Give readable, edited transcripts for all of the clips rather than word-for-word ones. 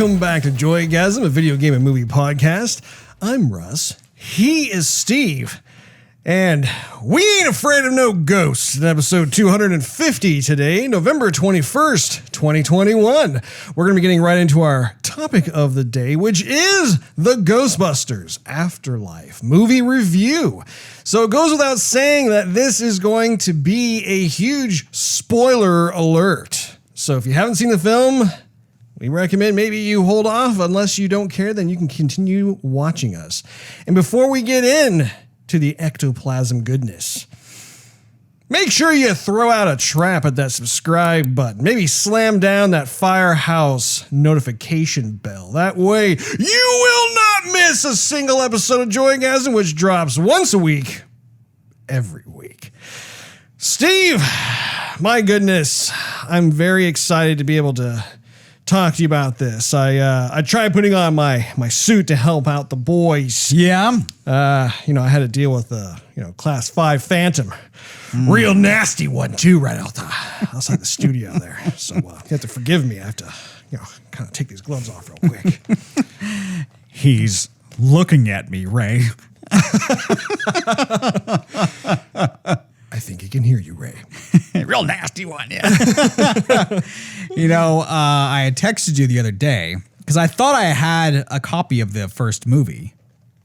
Welcome back to Joygasm, a video game and movie podcast. I'm Russ. He is Steve. And we ain't afraid of no ghosts in episode 250 today, November 21st, 2021. We're going to be getting right into our topic of the day, which is the Ghostbusters Afterlife movie review. So it goes without saying that this is going to be a huge spoiler alert. So if you haven't seen the film, we recommend maybe you hold off. Unless you don't care, then you can continue watching us. And before we get in to the ectoplasm goodness, make sure you throw out a trap at that subscribe button. Maybe slam down that firehouse notification bell. That way you will not miss a single episode of Joygasm, which drops once a week, every week. Steve, my goodness, I'm very excited to be able to talk to you about this. I tried putting on my suit to help out the boys. Yeah. I had to deal with class 5 Phantom. Real nasty one too, right outside the studio there. So you have to forgive me. I have to, kind of take these gloves off real quick. He's looking at me, Ray. I think he can hear you, Ray. Real nasty one, yeah. I had texted you the other day because I thought I had a copy of the first movie.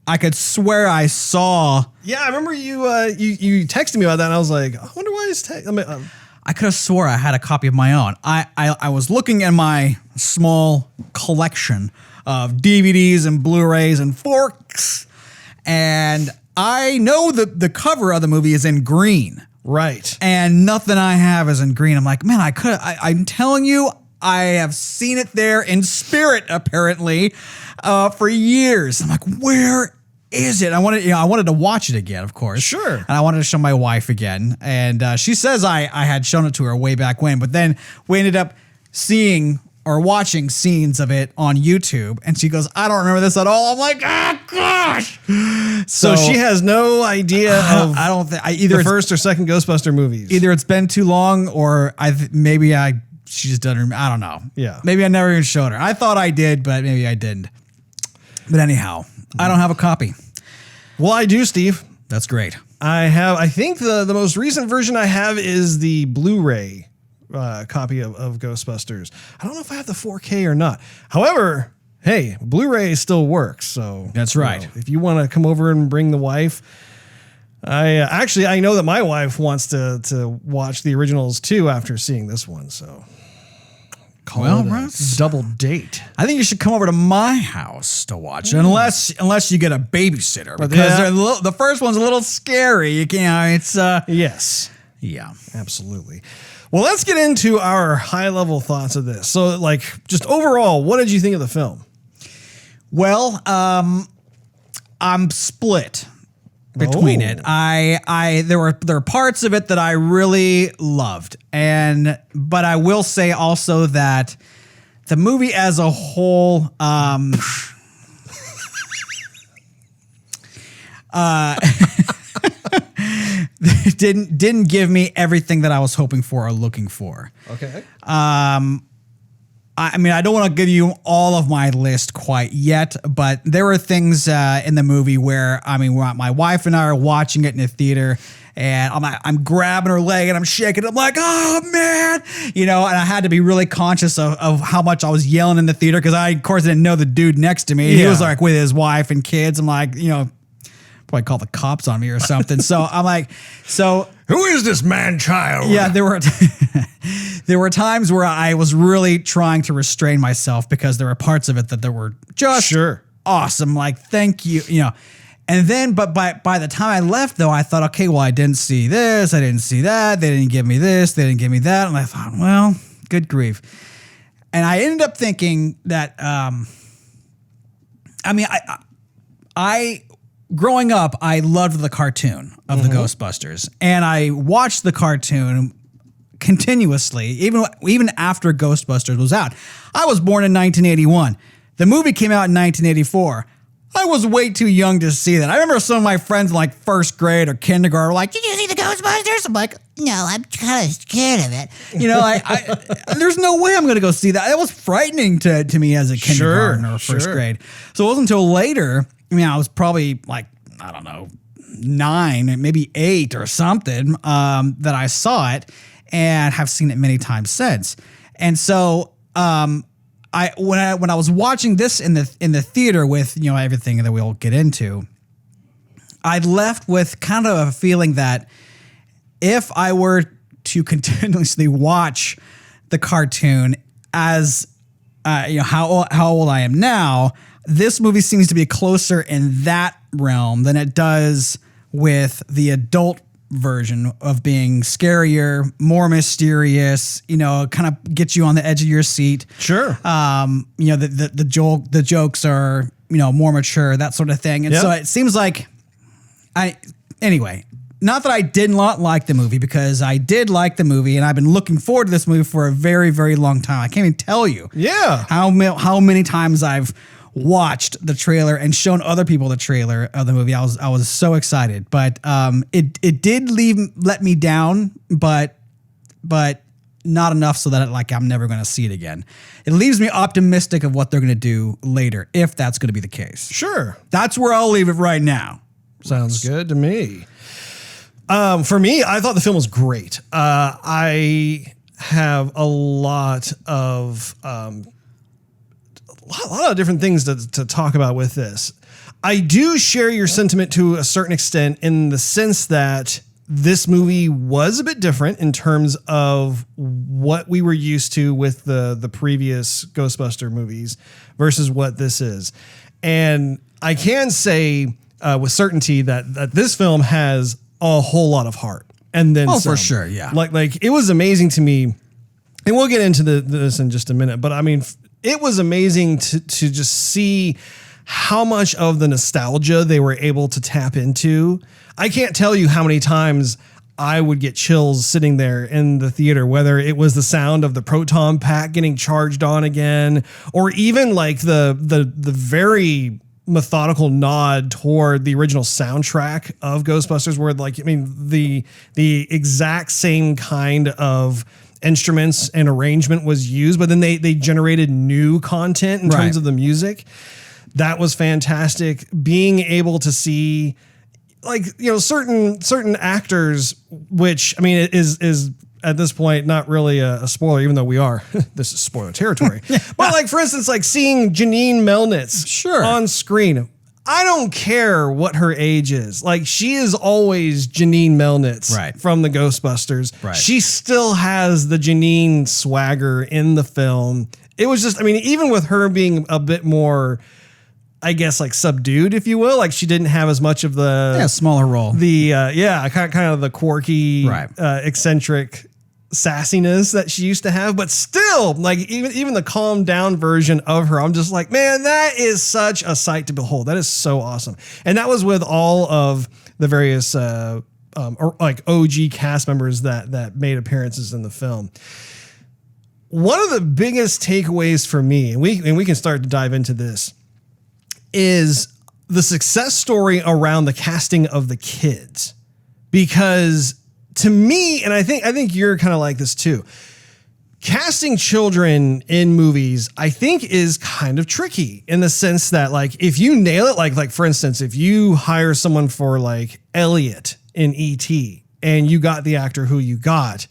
I could swear I saw. Yeah, I remember you texted me about that, and I was like, I wonder why he's texting. I could have swore I had a copy of my own. I was looking at my small collection of DVDs and Blu-rays and forks, and I know that the cover of the movie is in green. Right. And nothing I have is in green. I'm like, man, I'm telling you, I have seen it there in spirit, apparently, for years. I'm like, where is it? I wanted to watch it again, of course. Sure. And I wanted to show my wife again. And she says I had shown it to her way back when, but then we ended up seeing or watching scenes of it on YouTube, and she goes, I don't remember this at all. I'm like, oh gosh. So she has no idea of I don't think either the first or second Ghostbuster movies. Either it's been too long, or she just doesn't. I don't know. Yeah. Maybe I never even showed her. I thought I did, but maybe I didn't. But anyhow, I don't have a copy. Well, I do, Steve. That's great. I think the most recent version I have is the Blu-ray copy of Ghostbusters. I don't know if I have the 4K or not. However, hey, Blu-ray still works. So that's right. If you want to come over and bring the wife, I know that my wife wants to watch the originals too after seeing this one. So double date. I think you should come over to my house to watch it, unless you get a babysitter, because the first one's a little scary. You can't. It's yes, yeah, absolutely. Well, let's get into our high-level thoughts of this. So, just overall, what did you think of the film? Well, I'm split between it. There were parts of it that I really loved, but I will say also that the movie as a whole, didn't give me everything that I was hoping for or looking for. Okay. I don't want to give you all of my list quite yet, but there were things in the movie where my wife and I are watching it in the theater, and I'm grabbing her leg and I'm shaking. I'm like, oh man, and I had to be really conscious of how much I was yelling in the theater, because I, of course, didn't know the dude next to me. Yeah. He was like with his wife and kids. I'm like, probably call the cops on me or something. So I'm like, who is this man-child? Yeah, there were times where I was really trying to restrain myself, because there were parts of it that were just awesome. Like, thank you, And then, but by the time I left, though, I thought, okay, well, I didn't see this, I didn't see that, they didn't give me this, they didn't give me that, and I thought, well, good grief. And I ended up thinking that, growing up, I loved the cartoon of the Ghostbusters, and I watched the cartoon continuously, even after Ghostbusters was out. I was born in 1981. The movie came out in 1984. I was way too young to see that. I remember some of my friends in first grade or kindergarten were like, "Did you see the Ghostbusters? I'm like, no, I'm kind of scared of it. You know, I there's no way I'm going to go see that. It was frightening to me as a kindergarten or first grade. So it wasn't until later, I was probably like, I don't know, 9, maybe 8 or something, that I saw it and have seen it many times since. And so, when I was watching this in the theater with, everything that we'll get into, I left with kind of a feeling that if I were to continuously watch the cartoon as, how old I am now, this movie seems to be closer in that realm than it does with the adult version of being scarier, more mysterious, kind of get you on the edge of your seat. Sure. The jokes are, more mature, that sort of thing. And so it seems like anyway, not that I did not like the movie, because I did like the movie and I've been looking forward to this movie for a very, very long time. I can't even tell you how many times I've watched the trailer and shown other people the trailer of the movie. I was so excited, but it did let me down, but not enough so that I'm never going to see it again. It leaves me optimistic of what they're going to do later, if that's going to be the case. Sure. That's where I'll leave it right now. Sounds good to me. For me, I thought the film was great. I have a lot of different things to talk about with this. I do share your sentiment to a certain extent, in the sense that this movie was a bit different in terms of what we were used to with the previous Ghostbuster movies versus what this is. And I can say with certainty that this film has a whole lot of heart. And then for sure, yeah. Like it was amazing to me, and we'll get into this in just a minute, but I mean, it was amazing to just see how much of the nostalgia they were able to tap into. I can't tell you how many times I would get chills sitting there in the theater, whether it was the sound of the proton pack getting charged on again, or even like the very methodical nod toward the original soundtrack of Ghostbusters, where the exact same kind of instruments and arrangement was used, but then they generated new content in terms of the music. That was fantastic. Being able to see certain actors, which it is at this point not really a spoiler, even though we are this is spoiler territory. But for instance, seeing Janine Melnitz on screen. I don't care what her age is. She is always Janine Melnitz from the Ghostbusters. Right. She still has the Janine swagger in the film. It was just, even with her being a bit more, I guess, subdued, if you will. She didn't have as much of the smaller role. The kind of the quirky, eccentric sassiness that she used to have, but still, even the calmed down version of her, I'm just man, that is such a sight to behold. That is so awesome. And that was with all of the various OG cast members that made appearances in the film. One of the biggest takeaways for me, and we can start to dive into this, is the success story around the casting of the kids. Because to me, and I think you're kind of like this too, casting children in movies, I think, is kind of tricky, in the sense that if you nail it, like for instance, if you hire someone for Elliot in E.T. and you got the actor who you got,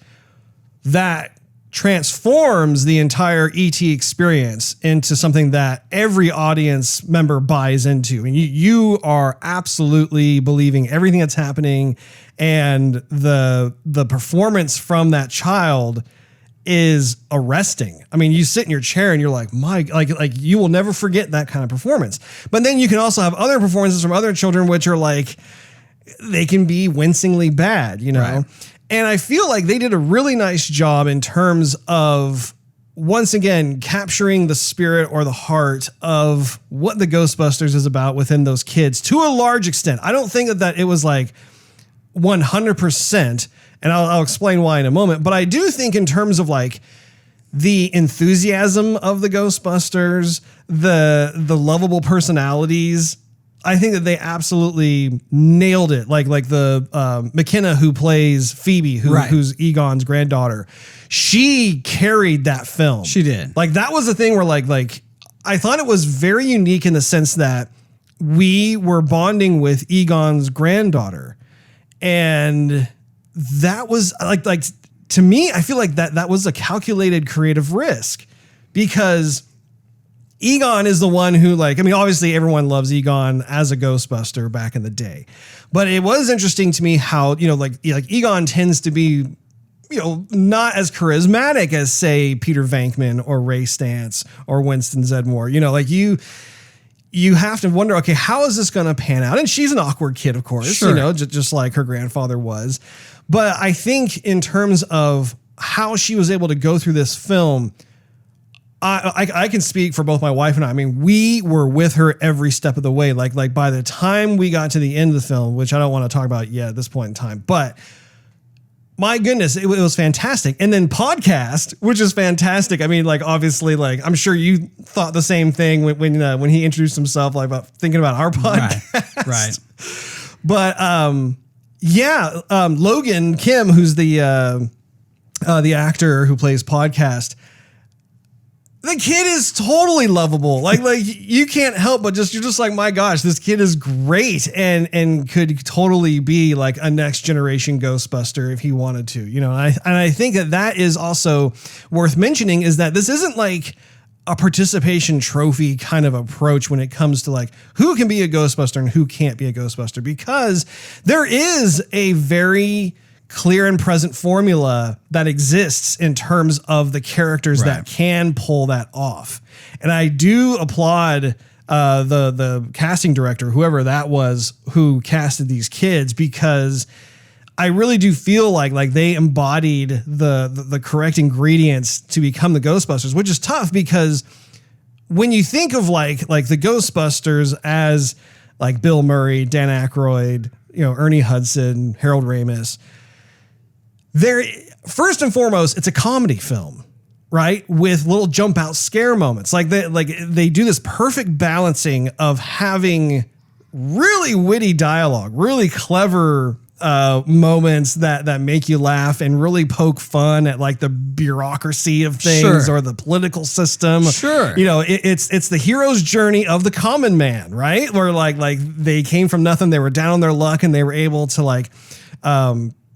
that transforms the entire E.T. experience into something that every audience member buys into. And you are absolutely believing everything that's happening, and the performance from that child is arresting. You sit in your chair and you're like, you will never forget that kind of performance. But then you can also have other performances from other children, which are they can be wincingly bad, Right. And I feel like they did a really nice job in terms of, once again, capturing the spirit or the heart of what the Ghostbusters is about within those kids to a large extent. I don't think that it was 100%, and I'll explain why in a moment, but I do think in terms of the enthusiasm of the Ghostbusters, the lovable personalities, I think that they absolutely nailed it. Like the McKenna who plays Phoebe, who's Egon's granddaughter, she carried that film. She did. Like that was the thing where like I thought it was very unique in the sense that we were bonding with Egon's granddaughter, and that was like to me, I feel like that was a calculated creative risk, because Egon is the one who, like, I mean, obviously everyone loves Egon as a Ghostbuster back in the day, but it was interesting to me how, like Egon tends to be, not as charismatic as, say, Peter Venkman or Ray Stantz or Winston Zeddemore. Like you have to wonder, okay, how is this going to pan out? And she's an awkward kid, of course, sure. just like her grandfather was. But I think in terms of how she was able to go through this film, I can speak for both my wife and I. I mean, we were with her every step of the way. Like by the time we got to the end of the film, which I don't want to talk about yet at this point in time, but my goodness, it was fantastic. And then podcast, which is fantastic. I mean, like, obviously, like, I'm sure you thought the same thing when he introduced himself, like, about thinking about our podcast. Right. But Logan Kim, who's the actor who plays Podcast, the kid is totally lovable. Like you can't help but you're just like, my gosh, this kid is great and could totally be like a next generation Ghostbuster if he wanted to, And I think that is also worth mentioning, is that this isn't like a participation trophy kind of approach when it comes to like who can be a Ghostbuster and who can't be a Ghostbuster, because there is a very clear and present formula that exists in terms of the characters that can pull that off. And I do applaud the casting director, whoever that was, who casted these kids, because I really do feel like they embodied the correct ingredients to become the Ghostbusters, which is tough because when you think of like the Ghostbusters as like Bill Murray, Dan Aykroyd, Ernie Hudson, Harold Ramis, there, first and foremost, it's a comedy film, right? With little jump out scare moments. Like they do this perfect balancing of having really witty dialogue, really clever moments that make you laugh and really poke fun at like the bureaucracy of things or the political system. Sure. It's the hero's journey of the common man, right? Where like they came from nothing, they were down on their luck, and they were able to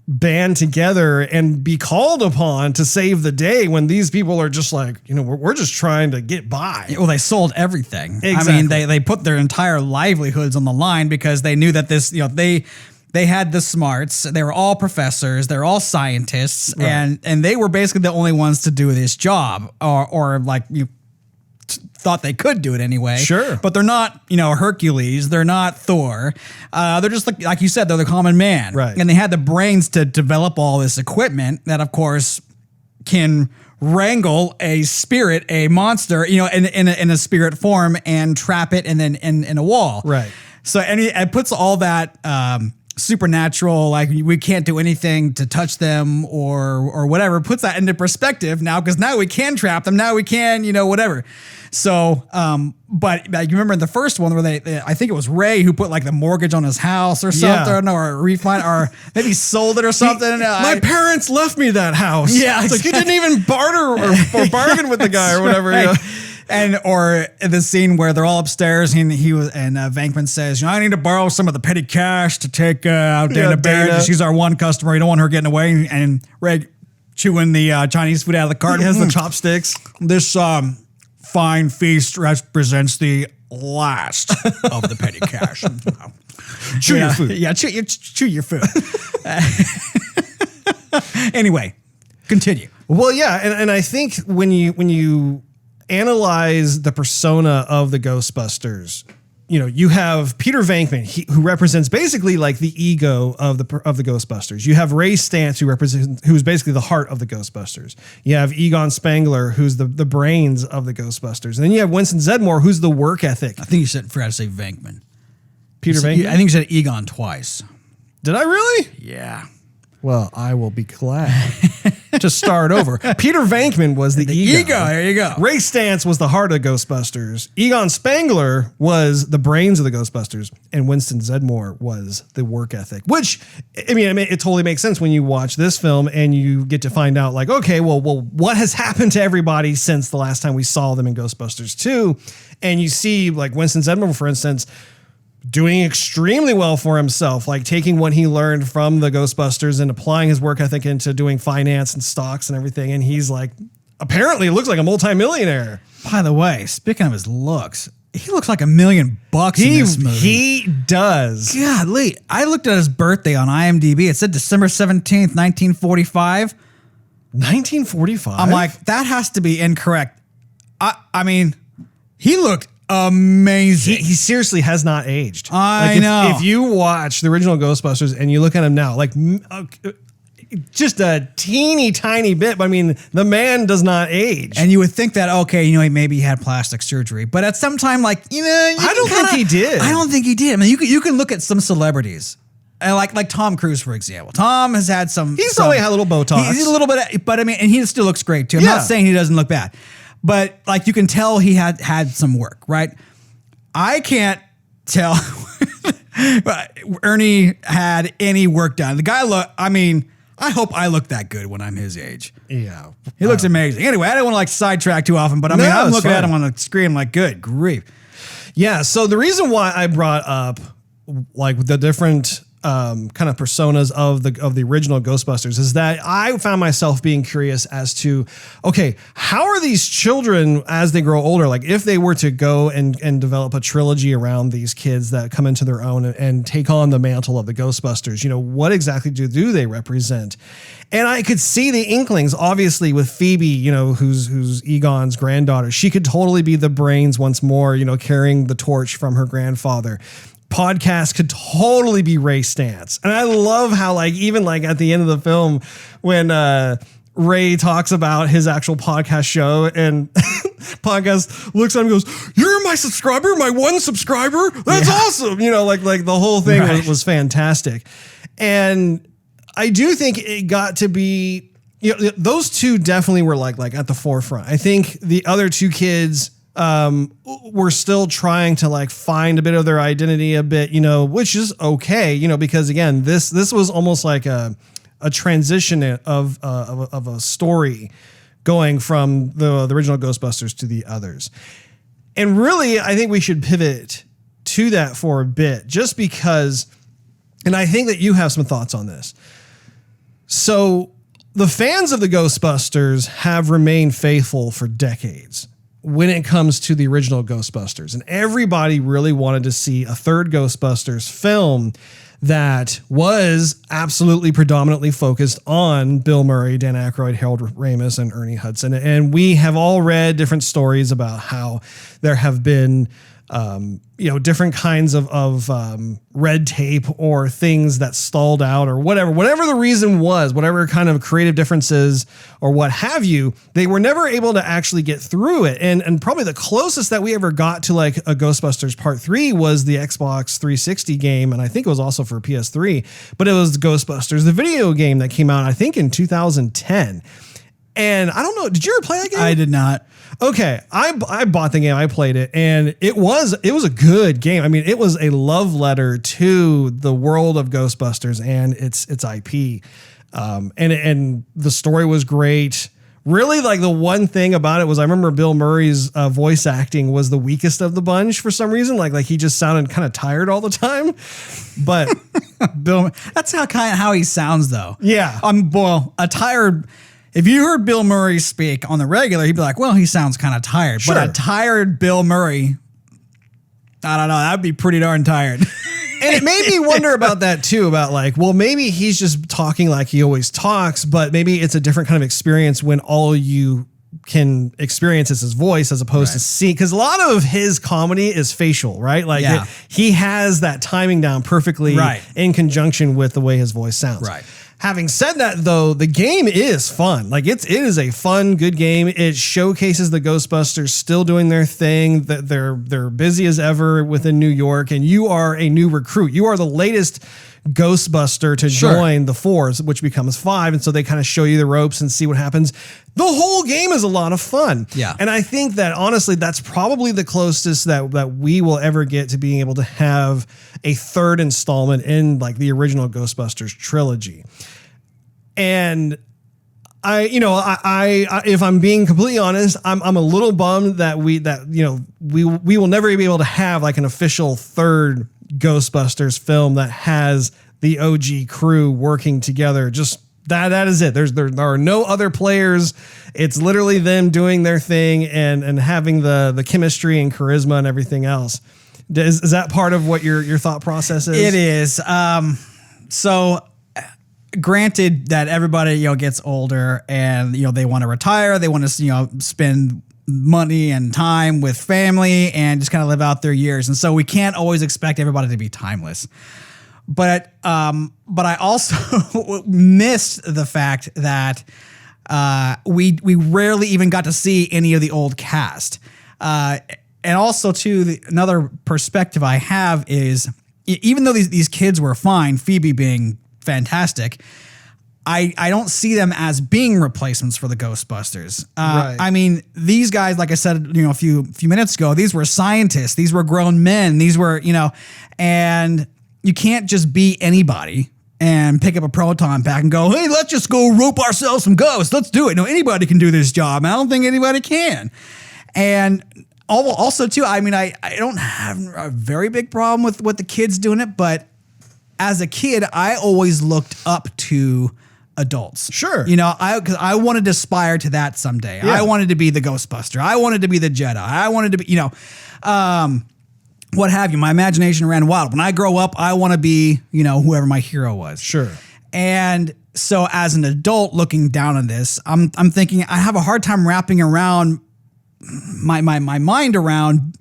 band together and be called upon to save the day when these people are just like, we're just trying to get by. Well, they sold everything. Exactly. I mean, they put their entire livelihoods on the line because they knew that this, they had the smarts. They were all professors. They're all scientists, and they were basically the only ones to do this job, or like you thought they could do it anyway. Sure. But they're not, Hercules. They're not Thor. They're just like you said, they're the common man. Right. And they had the brains to develop all this equipment that, of course, can wrangle a spirit, a monster, in a spirit form and trap it and then in a wall. Right. So it puts all that supernatural, like we can't do anything to touch them or whatever, puts that into perspective now, because now we can trap them. Now we can, whatever. So, but like, you remember in the first one where they I think it was Ray who put like the mortgage on his house or something, or refined, or maybe sold it or something. My parents left me that house. Yeah, it's like you didn't even barter or bargain with the guy or whatever. Right. And or the scene where they're all upstairs and Venkman says, I need to borrow some of the petty cash to take out Dana Barrett. She's our one customer. You don't want her getting away. And Ray chewing the Chinese food out of the cart. He has the chopsticks. This fine feast represents the last of the petty cash. Chew your food. Yeah, chew your food. Anyway, continue. Well, yeah, and I think when you analyze the persona of the Ghostbusters, you have Peter Venkman, who represents basically like the ego of the Ghostbusters. You have Ray Stantz, who's basically the heart of the Ghostbusters. You have Egon Spengler, who's the brains of the Ghostbusters. And then you have Winston Zeddemore, who's the work ethic. I think you forgot to say Venkman. Peter Venkman? I think you said Egon twice. Did I really? Yeah. Well, I will be glad. to start over. Peter Venkman was the ego. There you go. Ray Stantz was the heart of the Ghostbusters. Egon Spengler was the brains of the Ghostbusters. And Winston Zeddemore was the work ethic, which, I mean, it totally makes sense when you watch this film and you get to find out, like, okay, well, what has happened to everybody since the last time we saw them in Ghostbusters 2? And you see, like, Winston Zeddemore, for instance, doing extremely well for himself, like taking what he learned from the Ghostbusters and applying his work ethic into doing finance and stocks and everything. And he's like, apparently looks like a multimillionaire. By the way, speaking of his looks, he looks like $1 million in this movie. He does. Golly, I looked at his birthday on IMDb. It said December 17th, 1945. 1945? I'm like, that has to be incorrect. I mean, he looked amazing. He seriously has not aged. I know. If you watch the original Ghostbusters and you look at him now, like just a teeny tiny bit, but I mean, the man does not age. And you would think that, okay, maybe he had plastic surgery, but at some time, like, I don't think he did. I don't think he did. I mean, you can look at some celebrities. Like Tom Cruise, for example. Tom has had some. He's probably had a little Botox. He's a little bit, but I mean, and he still looks great too. I'm not saying he doesn't look bad. But like you can tell he had some work, right? I can't tell Ernie had any work done. The guy I hope I look that good when I'm his age. Yeah. He looks amazing. Anyway, I don't want to like sidetrack too often, but I mean, I'm looking at him on the screen like, good grief. Yeah. So the reason why I brought up like the different kind of personas of the original Ghostbusters is that I found myself being curious as to, okay, how are these children as they grow older? Like if they were to go and develop a trilogy around these kids that come into their own and take on the mantle of the Ghostbusters, what exactly do they represent? And I could see the inklings, obviously, with Phoebe, who's Egon's granddaughter. She could totally be the brains once more, carrying the torch from her grandfather. Podcast could totally be Ray Stantz. And I love how even at the end of the film when Ray talks about his actual podcast show and podcast looks at him and goes, "You're my subscriber, my one subscriber? That's awesome." Like the whole thing was fantastic. And I do think it got to be, those two definitely were like at the forefront. I think the other two kids were still trying to find a bit of their identity a bit, which is okay, because again, this was almost like a transition of a story going from the original Ghostbusters to the others. And really, I think we should pivot to that for a bit, just because, and I think that you have some thoughts on this. So the fans of the Ghostbusters have remained faithful for decades when it comes to the original Ghostbusters. And everybody really wanted to see a third Ghostbusters film that was absolutely predominantly focused on Bill Murray, Dan Aykroyd, Harold Ramis, and Ernie Hudson. And we have all read different stories about how there have been different kinds of red tape or things that stalled out or whatever the reason was, whatever kind of creative differences or what have you, they were never able to actually get through it. And probably the closest that we ever got to a Ghostbusters Part 3 was the Xbox 360 game. And I think it was also for PS3, but it was Ghostbusters, the video game that came out, I think in 2010. And I don't know, did you ever play that game? I did not. Okay, I bought the game, I played it, and it was a good game. I mean, it was a love letter to the world of Ghostbusters and its IP. And the story was great. Really, the one thing about it was I remember Bill Murray's voice acting was the weakest of the bunch for some reason. Like he just sounded kind of tired all the time. But Bill, that's how he sounds though. Yeah. A tired. If you heard Bill Murray speak on the regular, he'd be like, well, he sounds kind of tired. Sure. But a tired Bill Murray, I don't know, that'd be pretty darn tired. And it made me wonder about that too, about maybe he's just talking like he always talks, but maybe it's a different kind of experience when all you can experience is his voice as opposed to see. Because a lot of his comedy is facial, right? He has that timing down perfectly in conjunction with the way his voice sounds. Right. Having said that, though, the game is fun. It is a fun, good game. It showcases the Ghostbusters still doing their thing. That they're busy as ever within New York, and you are a new recruit. You are the latest Ghostbuster to join the Fours, which becomes 5. And so they kind of show you the ropes and see what happens. The whole game is a lot of fun. Yeah. And I think that honestly, that's probably the closest that we will ever get to being able to have a third installment in like the original Ghostbusters trilogy. And I if I'm being completely honest, I'm a little bummed that we will never be able to have like an official third Ghostbusters film that has the OG crew working together. Just that is it. There are no other players. It's literally them doing their thing and having the chemistry and charisma and everything else. Is that part of what your thought process is? It is. So granted that everybody, gets older and, they want to retire. They want to, spend money and time with family and just kind of live out their years. And so we can't always expect everybody to be timeless. But I also missed the fact that we rarely even got to see any of the old cast. And also, too, another perspective I have is, even though these kids were fine, Phoebe being fantastic, I don't see them as being replacements for the Ghostbusters. Right. I mean, these guys, like I said, a few minutes ago, these were scientists, these were grown men, these were, and you can't just be anybody and pick up a proton pack and go, hey, let's just go rope ourselves some ghosts. Let's do it. No, anybody can do this job. I don't think anybody can. And also, too, I mean, I don't have a very big problem with the kids doing it, but as a kid, I always looked up to adults. Sure. Because I wanted to aspire to that someday. Yeah. I wanted to be the Ghostbuster. I wanted to be the Jedi. I wanted to be, what have you. My imagination ran wild. When I grow up, I want to be, whoever my hero was. Sure. And so as an adult looking down on this, I'm thinking I have a hard time wrapping around my mind around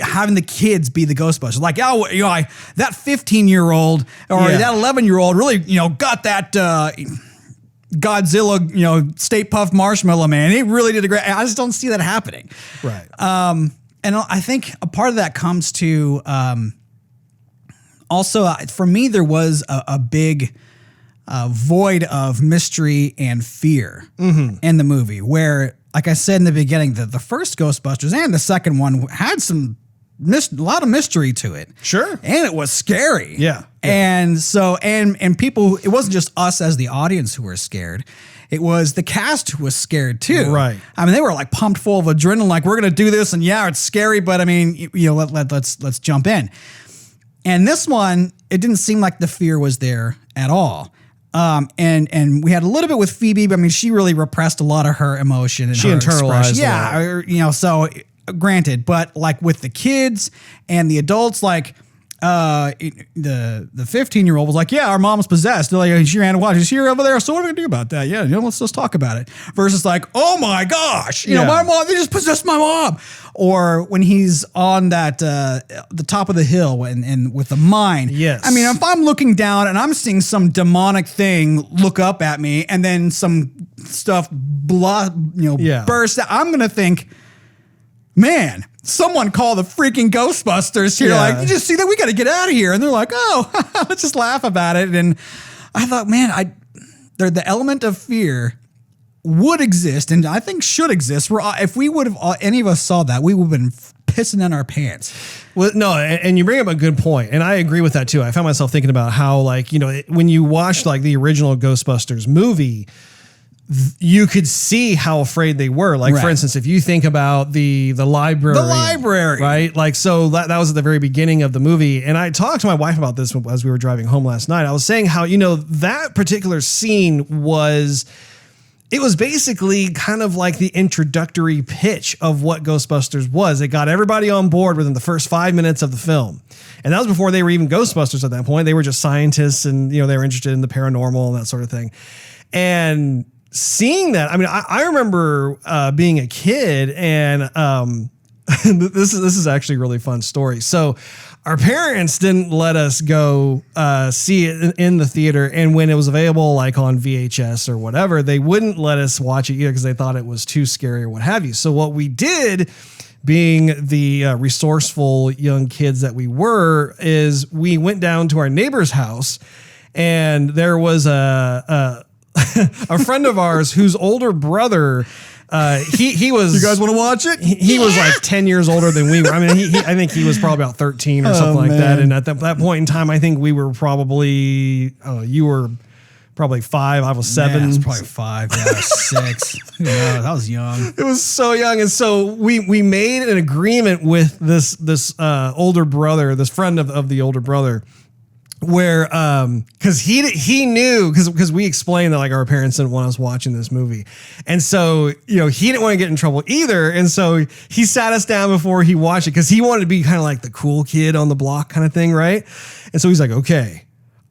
having the kids be the Ghostbusters. Like, that 15-year-old or that 11-year-old really, got that Godzilla, Stay Puft Marshmallow Man. He really did a great. I just don't see that happening. Right. And I think a part of that comes to also for me, there was a big void of mystery and fear in the movie where, like I said in the beginning, the first Ghostbusters and the second one had a lot of mystery to it. Sure. And it was scary. Yeah. And so, and people, it wasn't just us as the audience who were scared. It was the cast who was scared too. Right. I mean, they were like pumped full of adrenaline, like we're going to do this. And yeah, it's scary, but I mean, let's jump in. And this one, it didn't seem like the fear was there at all. And we had a little bit with Phoebe, but I mean, she really repressed a lot of her emotion and she her internalized. Yeah. So granted, but like with the kids and the adults, like, the 15-year-old was like, yeah, our mom's possessed. They're like, she ran to watch. Is she over there? So what are we gonna do about that? Yeah, let's talk about it. Versus like, oh my gosh, my mom, they just possessed my mom. Or when he's on that the top of the hill and with the mine. Yes. I mean, if I'm looking down and I'm seeing some demonic thing look up at me, and then some stuff burst out, I'm gonna think, man, someone call the freaking Ghostbusters here. Yeah. Like, you just see that we got to get out of here. And they're like, oh, let's just laugh about it. And I thought, man, the element of fear would exist and I think should exist. If we would have, any of us saw that, we would have been pissing in our pants. Well, no, and you bring up a good point, and I agree with that too. I found myself thinking about how, like, when you watch like the original Ghostbusters movie, you could see how afraid they were. Like, for instance, if you think about the library, right? Like, so that was at the very beginning of the movie. And I talked to my wife about this as we were driving home last night. I was saying how, that particular scene was basically kind of like the introductory pitch of what Ghostbusters was. It got everybody on board within the first 5 minutes of the film. And that was before they were even Ghostbusters at that point. They were just scientists and, they were interested in the paranormal and that sort of thing. And seeing that, I mean, I remember being a kid, and this is actually a really fun story. So our parents didn't let us go see it in the theater, and when it was available, like on VHS or whatever, they wouldn't let us watch it either because they thought it was too scary or what have you. So what we did, being the resourceful young kids that we were, is we went down to our neighbor's house, and there was a friend of ours whose older brother. He was. You guys want to watch it? He was like 10 years older than we were. I mean, I think he was probably about 13 or something like that. And at that point in time, I think we were probably. You were probably 5. I was 7. Yeah, I was probably 5. Yeah, 6. Yeah, I was young. It was so young, and so we made an agreement with this older brother, this friend of the older brother. Where, cause he knew, cause we explained that like our parents didn't want us watching this movie. And so, he didn't want to get in trouble either. And so he sat us down before he watched it, cause he wanted to be kind of like the cool kid on the block kind of thing. Right. And so he's like, okay,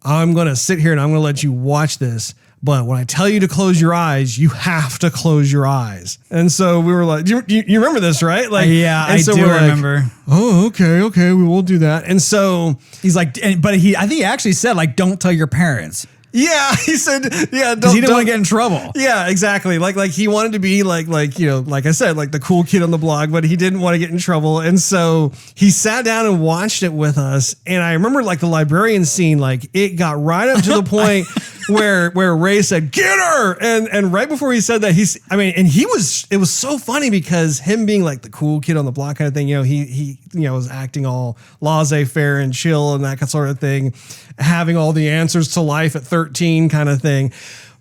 I'm going to sit here and I'm going to let you watch this. But when I tell you to close your eyes, you have to close your eyes. And so we were like, you remember this, right? Like, yeah, and so I do remember. Oh, okay, we will do that. And so he's like, but I think he actually said like, don't tell your parents. Yeah, he said, yeah, because he didn't want to get in trouble. Yeah, exactly. Like he wanted to be like I said, like the cool kid on the block, but he didn't want to get in trouble. And so he sat down and watched it with us. And I remember like the librarian scene, like it got right up to the point where Ray said, "Get her!" And right before he said that, it was so funny because him being like the cool kid on the block kind of thing, he was acting all laissez-faire and chill and that sort of thing, having all the answers to life at 13 kind of thing.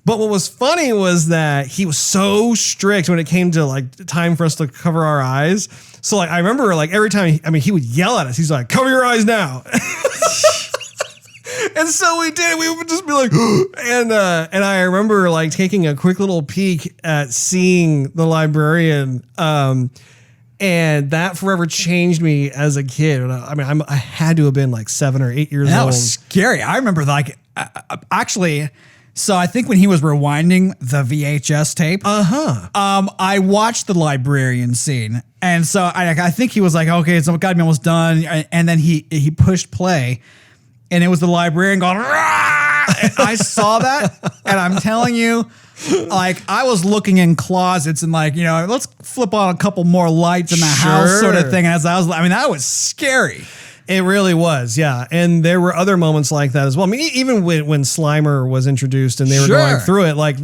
But what was funny was that he was so strict when it came to like time for us to cover our eyes. So like I remember like every time he would yell at us. He's like, "Cover your eyes now." And so we did. We would just be like, and I remember like taking a quick little peek at seeing the librarian, and that forever changed me as a kid. I had to have been like 7 or 8 years old. That was scary. I remember like actually. So I think when he was rewinding the VHS tape, I watched the librarian scene, and so I think he was like, "Okay, it's got to be almost done," and then he pushed play. And it was the librarian going, "Rah!" And I saw that, and I'm telling you, like I was looking in closets and like, let's flip on a couple more lights in the house sort of thing. And that was scary. It really was, yeah. And there were other moments like that as well. I mean, even when Slimer was introduced and they were going through it, like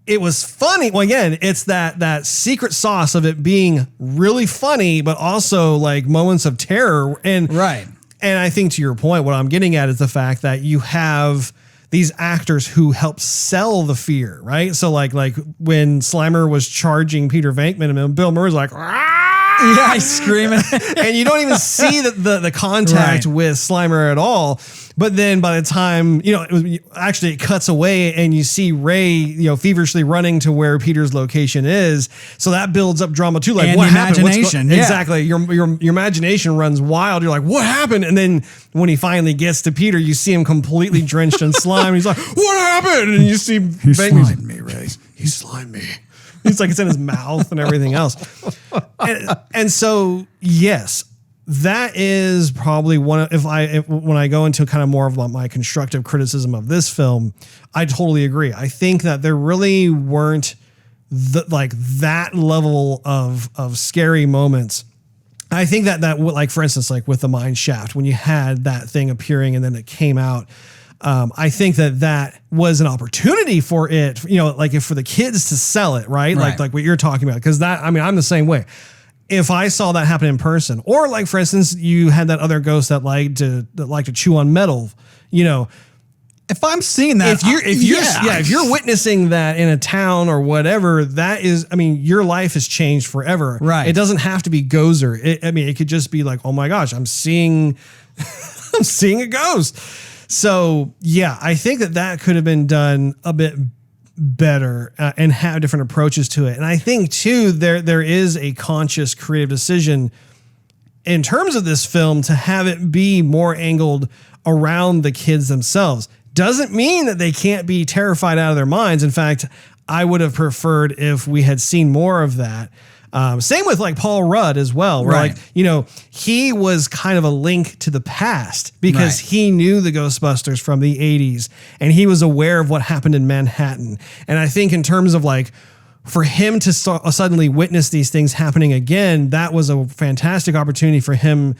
it was funny. Well, again, it's that secret sauce of it being really funny, but also like moments of terror. And right. And I think to your point, what I'm getting at is the fact that you have these actors who help sell the fear, right? So like when Slimer was charging Peter Venkman and Bill Murray's like, "Ah!" Yeah, he's screaming. And you don't even see the contact with Slimer at all. But then by the time, it cuts away and you see Ray, feverishly running to where Peter's location is. So that builds up drama too. Like, and what happened? Imagination. Exactly. Your imagination runs wild. You're like, what happened? And then when he finally gets to Peter, you see him completely drenched in slime. He's like, what happened? And you see he slimed me, Ray. He slimed me. He's like, it's in his mouth and everything else. And so, yes, that is probably one of, when I go into kind of more of my constructive criticism of this film, I totally agree. I think that there really weren't that level of scary moments. I think that like, for instance, like with the mine shaft, when you had that thing appearing and then it came out, I think that was an opportunity for it, for the kids to sell it, right? Like what you're talking about. Cause I'm the same way. If I saw that happen in person, or like, for instance, you had that other ghost that liked to chew on metal, if I'm seeing that, if you're witnessing that in a town or whatever, that is, your life has changed forever. Right. It doesn't have to be Gozer. It could just be like, oh my gosh, I'm seeing a ghost. So yeah, I think that could have been done a bit better and have different approaches to it. And I think too, there is a conscious creative decision in terms of this film to have it be more angled around the kids themselves. Doesn't mean that they can't be terrified out of their minds. In fact, I would have preferred if we had seen more of that. Same with like Paul Rudd as well, where like, he was kind of a link to the past because he knew the Ghostbusters from the 80s and he was aware of what happened in Manhattan. And I think in terms of like for him to suddenly witness these things happening again, that was a fantastic opportunity for him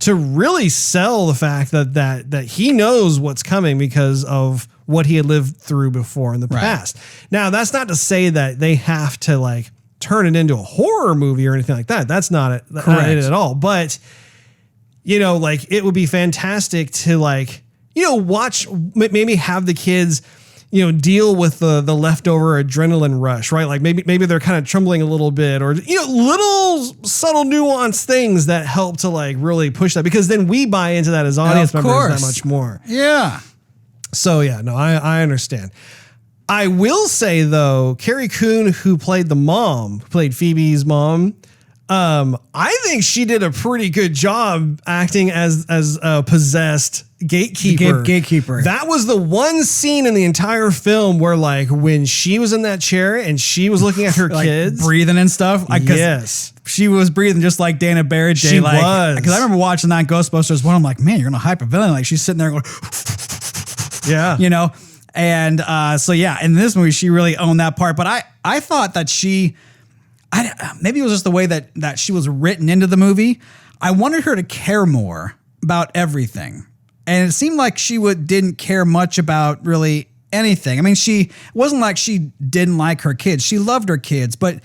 to really sell the fact that he knows what's coming because of what he had lived through before in the past. Now, that's not to say that they have to like turn it into a horror movie or anything like that. That's not it at all. But, you know, like it would be fantastic to like, you know, watch, maybe have the kids, you know, deal with the leftover adrenaline rush, right? Like maybe they're kind of trembling a little bit, or, you know, little subtle nuanced things that help to like really push that, because then we buy into that as audience members that much more. Yeah. So yeah, no, I understand. I will say though, Carrie Coon, who played the mom, played Phoebe's mom, I think she did a pretty good job acting as a possessed gatekeeper. That was the one scene in the entire film where, like, when she was in that chair and she was looking at her like kids breathing and stuff. Yes, she was breathing just like Dana Barrett did. She was, because I remember watching that Ghostbusters one. I'm like, man, you're gonna hyperventilate. Like she's sitting there going, yeah, you know. And so yeah, in this movie, she really owned that part. But I thought that maybe it was just the way that she was written into the movie. I wanted her to care more about everything. And it seemed like she didn't care much about really anything. I mean, it wasn't like she didn't like her kids. She loved her kids. But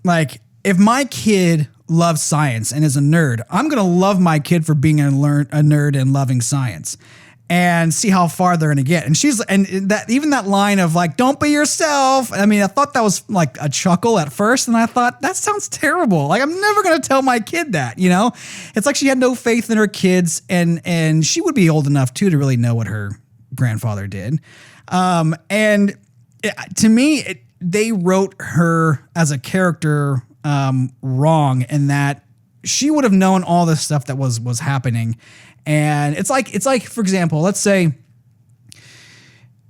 like, if my kid loves science and is a nerd, I'm going to love my kid for being a nerd and loving science, and see how far they're going to get. And even that line of like, don't be yourself. I mean, I thought that was like a chuckle at first. And I thought, that sounds terrible. Like, I'm never going to tell my kid that, you know. It's like she had no faith in her kids, and she would be old enough too to really know what her grandfather did. To me, they wrote her as a character wrong, in that she would have known all this stuff that was happening. And it's like, for example, let's say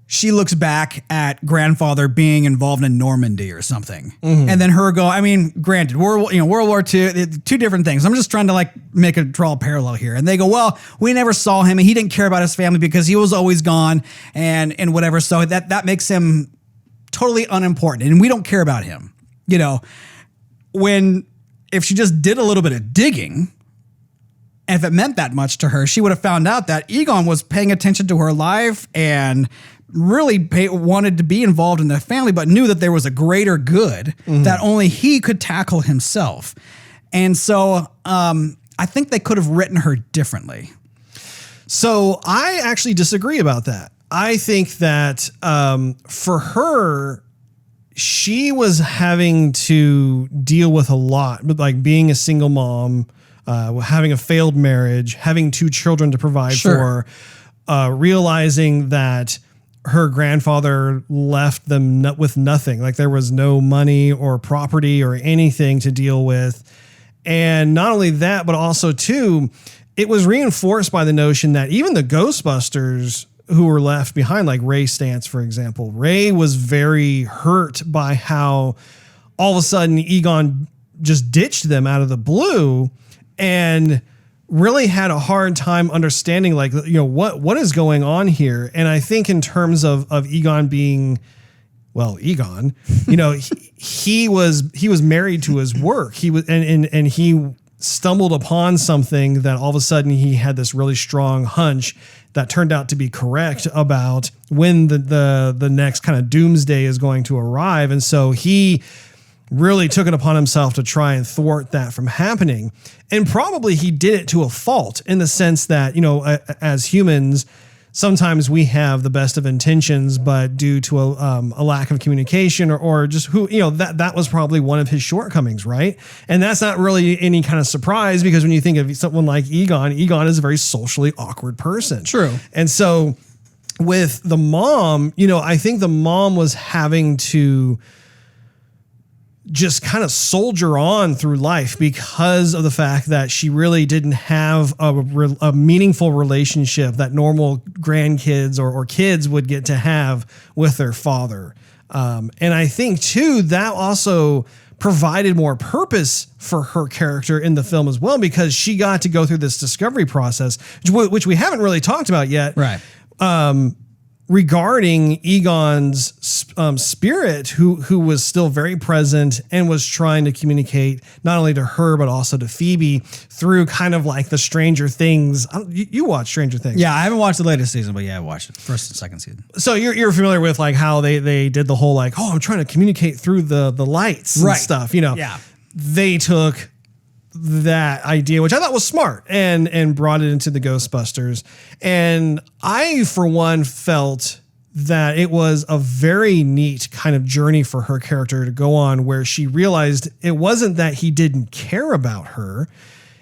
she looks back at grandfather being involved in Normandy or something. Mm-hmm. And then granted, World War II, two different things. I'm just trying to like draw a parallel here. And they go, well, we never saw him and he didn't care about his family because he was always gone and whatever. So that makes him totally unimportant and we don't care about him. You know, if she just did a little bit of digging, and if it meant that much to her, she would have found out that Egon was paying attention to her life and really wanted to be involved in the family, but knew that there was a greater good that only he could tackle himself. And so I think they could have written her differently. So I actually disagree about that. I think that for her, she was having to deal with a lot, but like being a single mom, having a failed marriage, having two children to provide for, realizing that her grandfather left them with nothing. Like there was no money or property or anything to deal with. And not only that, but also too, it was reinforced by the notion that even the Ghostbusters who were left behind, like Ray Stantz, for example, Ray was very hurt by how all of a sudden Egon just ditched them out of the blue, and really had a hard time understanding, like, you know, what is going on here. And I think in terms of Egon being, well, Egon, you know, he was married to his work. He was, and he stumbled upon something that all of a sudden he had this really strong hunch that turned out to be correct about when the next kind of doomsday is going to arrive. And so he really took it upon himself to try and thwart that from happening. And probably he did it to a fault, in the sense that, you know, as humans, sometimes we have the best of intentions, but due to a lack of communication or just that was probably one of his shortcomings, right? And that's not really any kind of surprise, because when you think of someone like Egon is a very socially awkward person. True. And so with the mom, you know, I think the mom was having to just kind of soldier on through life because of the fact that she really didn't have a meaningful relationship that normal grandkids or kids would get to have with their father. And I think too, that also provided more purpose for her character in the film as well, because she got to go through this discovery process, which we haven't really talked about yet. Right. regarding Egon's spirit, who was still very present and was trying to communicate not only to her but also to Phoebe through kind of like the Stranger Things. You watch Stranger Things? Yeah, I haven't watched the latest season, but yeah, I watched it, first and second season. So you're familiar with like how they did the whole like, oh, I'm trying to communicate through the lights and stuff. Yeah, they took that idea, which I thought was smart, and brought it into the Ghostbusters. And I, for one, felt that it was a very neat kind of journey for her character to go on, where she realized it wasn't that he didn't care about her.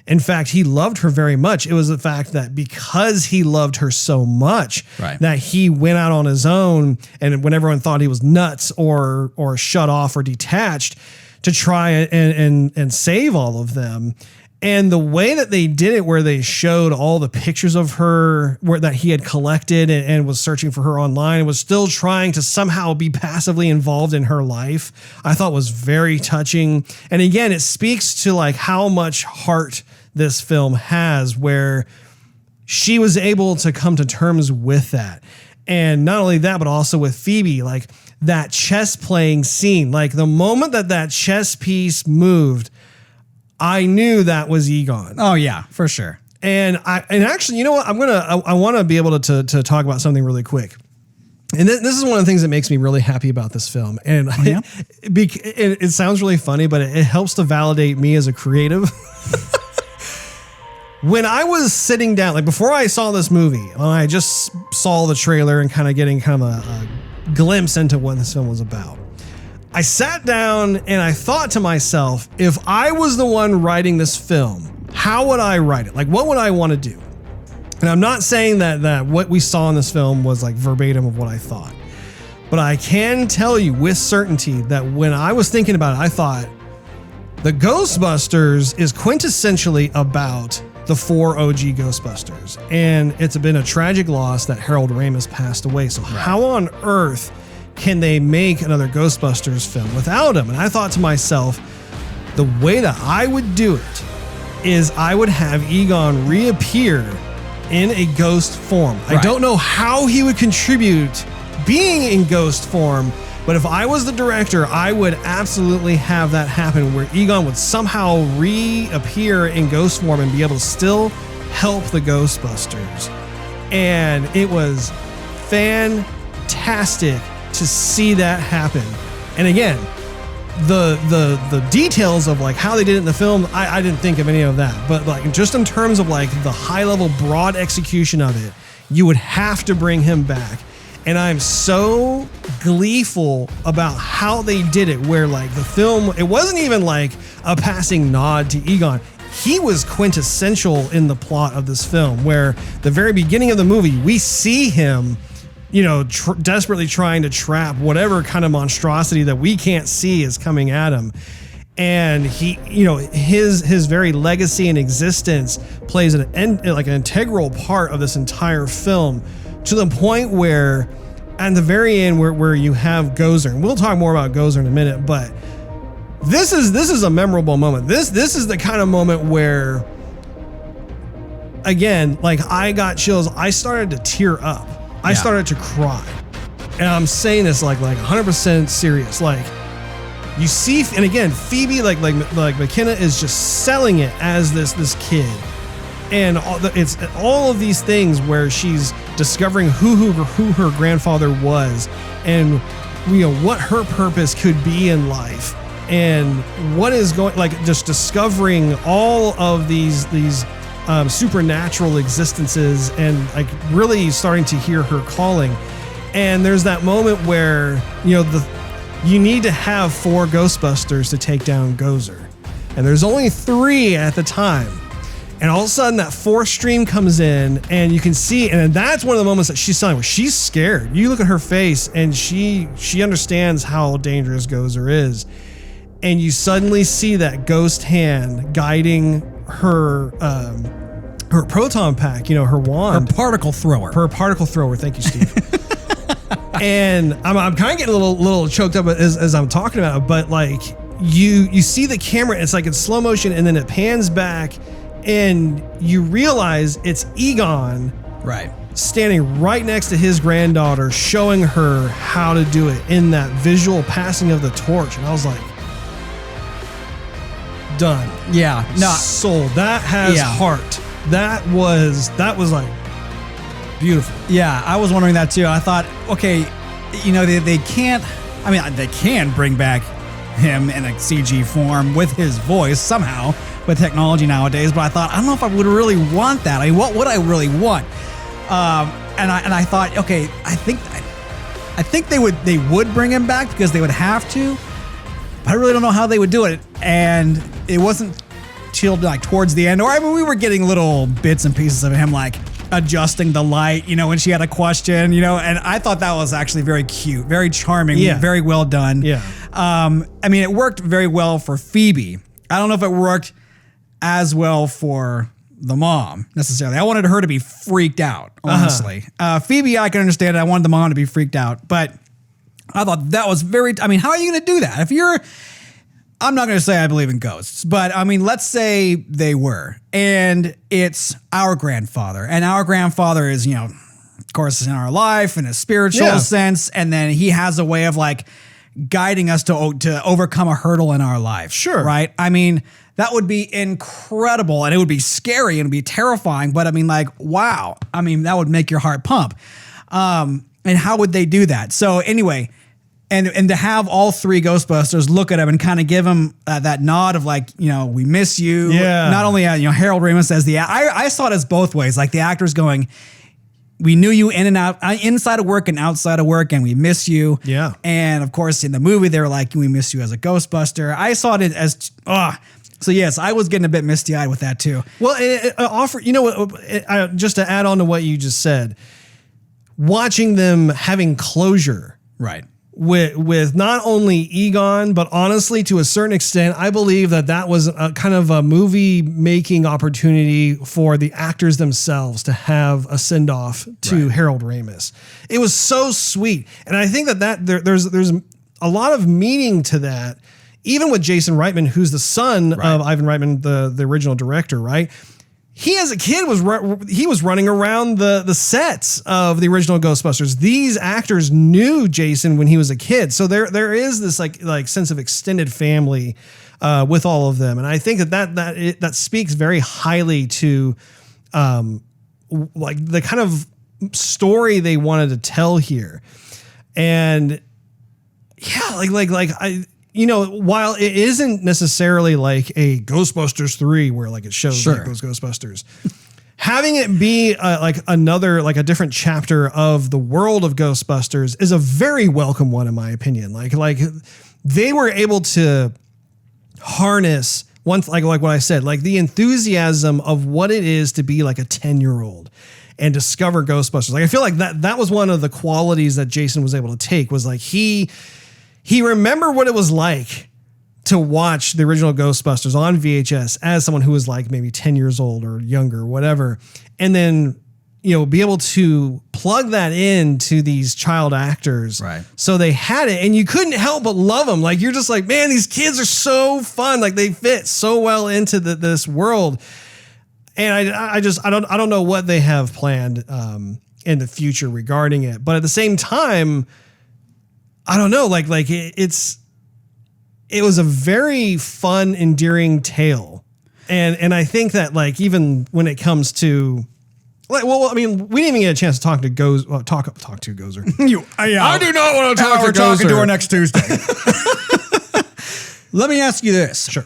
In fact, he loved her very much. It was the fact that because he loved her so much, that he went out on his own, and when everyone thought he was nuts or shut off or detached, to try and save all of them. And the way that they did it, where they showed all the pictures of her that he had collected and was searching for her online and was still trying to somehow be passively involved in her life, I thought was very touching. And again, it speaks to like how much heart this film has, where she was able to come to terms with that. And not only that, but also with Phoebe, like that chess playing scene, like the moment that chess piece moved, I knew that was Egon. Oh yeah, for sure. And actually, you know what? I want to be able to talk about something really quick. And this is one of the things that makes me really happy about this film. And it sounds really funny, but it helps to validate me as a creative. When I was sitting down, like before I saw this movie, when I just saw the trailer and kind of getting kind of a glimpse into what this film was about, I sat down and I thought to myself, if I was the one writing this film, how would I write it? Like, what would I want to do? And I'm not saying that what we saw in this film was like verbatim of what I thought, but I can tell you with certainty that when I was thinking about it, I thought the Ghostbusters is quintessentially about the 4 OG Ghostbusters. And it's been a tragic loss that Harold Ramis passed away. So how on earth can they make another Ghostbusters film without him? And I thought to myself, the way that I would do it is I would have Egon reappear in a ghost form. I don't know how he would contribute being in ghost form, but if I was the director, I would absolutely have that happen, where Egon would somehow reappear in ghost form and be able to still help the Ghostbusters. And it was fantastic to see that happen. And again, the details of like how they did it in the film, I didn't think of any of that. But like just in terms of like the high level broad execution of it, you would have to bring him back. And I'm so gleeful about how they did it, where like the film, it wasn't even like a passing nod to Egon. He was quintessential in the plot of this film, where the very beginning of the movie, we see him, you know, desperately trying to trap whatever kind of monstrosity that we can't see is coming at him. And he, you know, his very legacy and existence plays like an integral part of this entire film, to the point where at the very end where you have Gozer, and we'll talk more about Gozer in a minute, but this is a memorable moment. This is the kind of moment where, again, like I got chills. I started to tear up. I started to cry. And I'm saying this like 100% serious. Like, you see, and again, Phoebe, like McKenna is just selling it as this kid. And it's all of these things where she's discovering who her grandfather was, and you know what her purpose could be in life, and what is going, like just discovering all of these supernatural existences, and like really starting to hear her calling. And there's that moment where, you know, you need to have 4 Ghostbusters to take down Gozer, and there's only 3 at the time. And all of a sudden that 4th stream comes in, and you can see, and that's one of the moments that she's selling, where she's scared. You look at her face and she understands how dangerous Gozer is. And you suddenly see that ghost hand guiding her proton pack, you know, her wand. Her particle thrower. Thank you, Steve. And I'm kind of getting a little choked up as I'm talking about it, but like you see the camera, it's like in slow motion, and then it pans back, and you realize it's Egon Right. standing right next to his granddaughter, showing her how to do it in that visual passing of the torch. And I was like, done. Yeah. No. Sold. That has heart. That was like beautiful. Yeah, I was wondering that too. I thought, okay, you know, they can't, I mean, they can bring back him in a CG form with his voice somehow with technology nowadays, but I thought, I don't know if I would really want that. I mean, what would I really want? And I thought, okay, I think they would bring him back because they would have to, but I really don't know how they would do it. And it wasn't till like towards the end, or I mean, we were getting little bits and pieces of him like adjusting the light, you know, when she had a question, you know, and I thought that was actually very cute, very charming, very well done. Yeah. I mean, it worked very well for Phoebe. I don't know if it worked as well for the mom necessarily. I wanted her to be freaked out, honestly. Phoebe, I can understand it. I wanted the mom to be freaked out, but I thought that was very, I mean, how are you going to do that? If you're, I'm not going to say I believe in ghosts, but I mean, let's say they were, and it's our grandfather, and our grandfather is, you know, of course, in our life in a spiritual sense, and then he has a way of like guiding us to overcome a hurdle in our life. Sure. Right? I mean, that would be incredible, and it would be scary, and it would be terrifying, but I mean, like, wow. I mean, that would make your heart pump. And how would they do that? So anyway, and to have all three Ghostbusters look at him and kind of give him that nod of like, you know, we miss you. Yeah. Not only, you know, Harold Ramis says I saw it as both ways. Like the actors going, we knew you in and out, inside of work and outside of work, and we miss you. Yeah. And of course, in the movie, they were like, we miss you as a Ghostbuster. I saw it as, so yes, I was getting a bit misty eyed with that too. Well, you know what, just to add on to what you just said, watching them having closure. Right. With not only Egon, but honestly, to a certain extent, I believe that was a kind of a movie making opportunity for the actors themselves to have a send off to Harold Ramis. It was so sweet, and I think that there's a lot of meaning to that. Even with Jason Reitman, who's the son of Ivan Reitman, the original director, right? He, as a kid, was running around the sets of the original Ghostbusters. These actors knew Jason when he was a kid, so there is this like sense of extended family with all of them, and I think that speaks very highly to like the kind of story they wanted to tell here, and yeah, like I. You know, while it isn't necessarily like a Ghostbusters 3 where like it shows like those Ghostbusters, having it be like a different chapter of the world of Ghostbusters is a very welcome one, in my opinion. Like they were able to harness once, like what I said, like the enthusiasm of what it is to be like a 10-year-old and discover Ghostbusters. Like I feel like that was one of the qualities that Jason was able to take, was like he remembered what it was like to watch the original Ghostbusters on VHS as someone who was like maybe 10 years old or younger, whatever. And then, you know, be able to plug that into these child actors. Right. So they had it, and you couldn't help but love them. Like, you're just like, man, these kids are so fun. Like, they fit so well into this world. And I don't know what they have planned in the future regarding it. But at the same time, I don't know, like it was a very fun, endearing tale. And I think that like, even when it comes to like, well, I mean, we didn't even get a chance to talk to Gozer. I do not want to talk to Gozer. We're talking to her next Tuesday. Let me ask you this. Sure.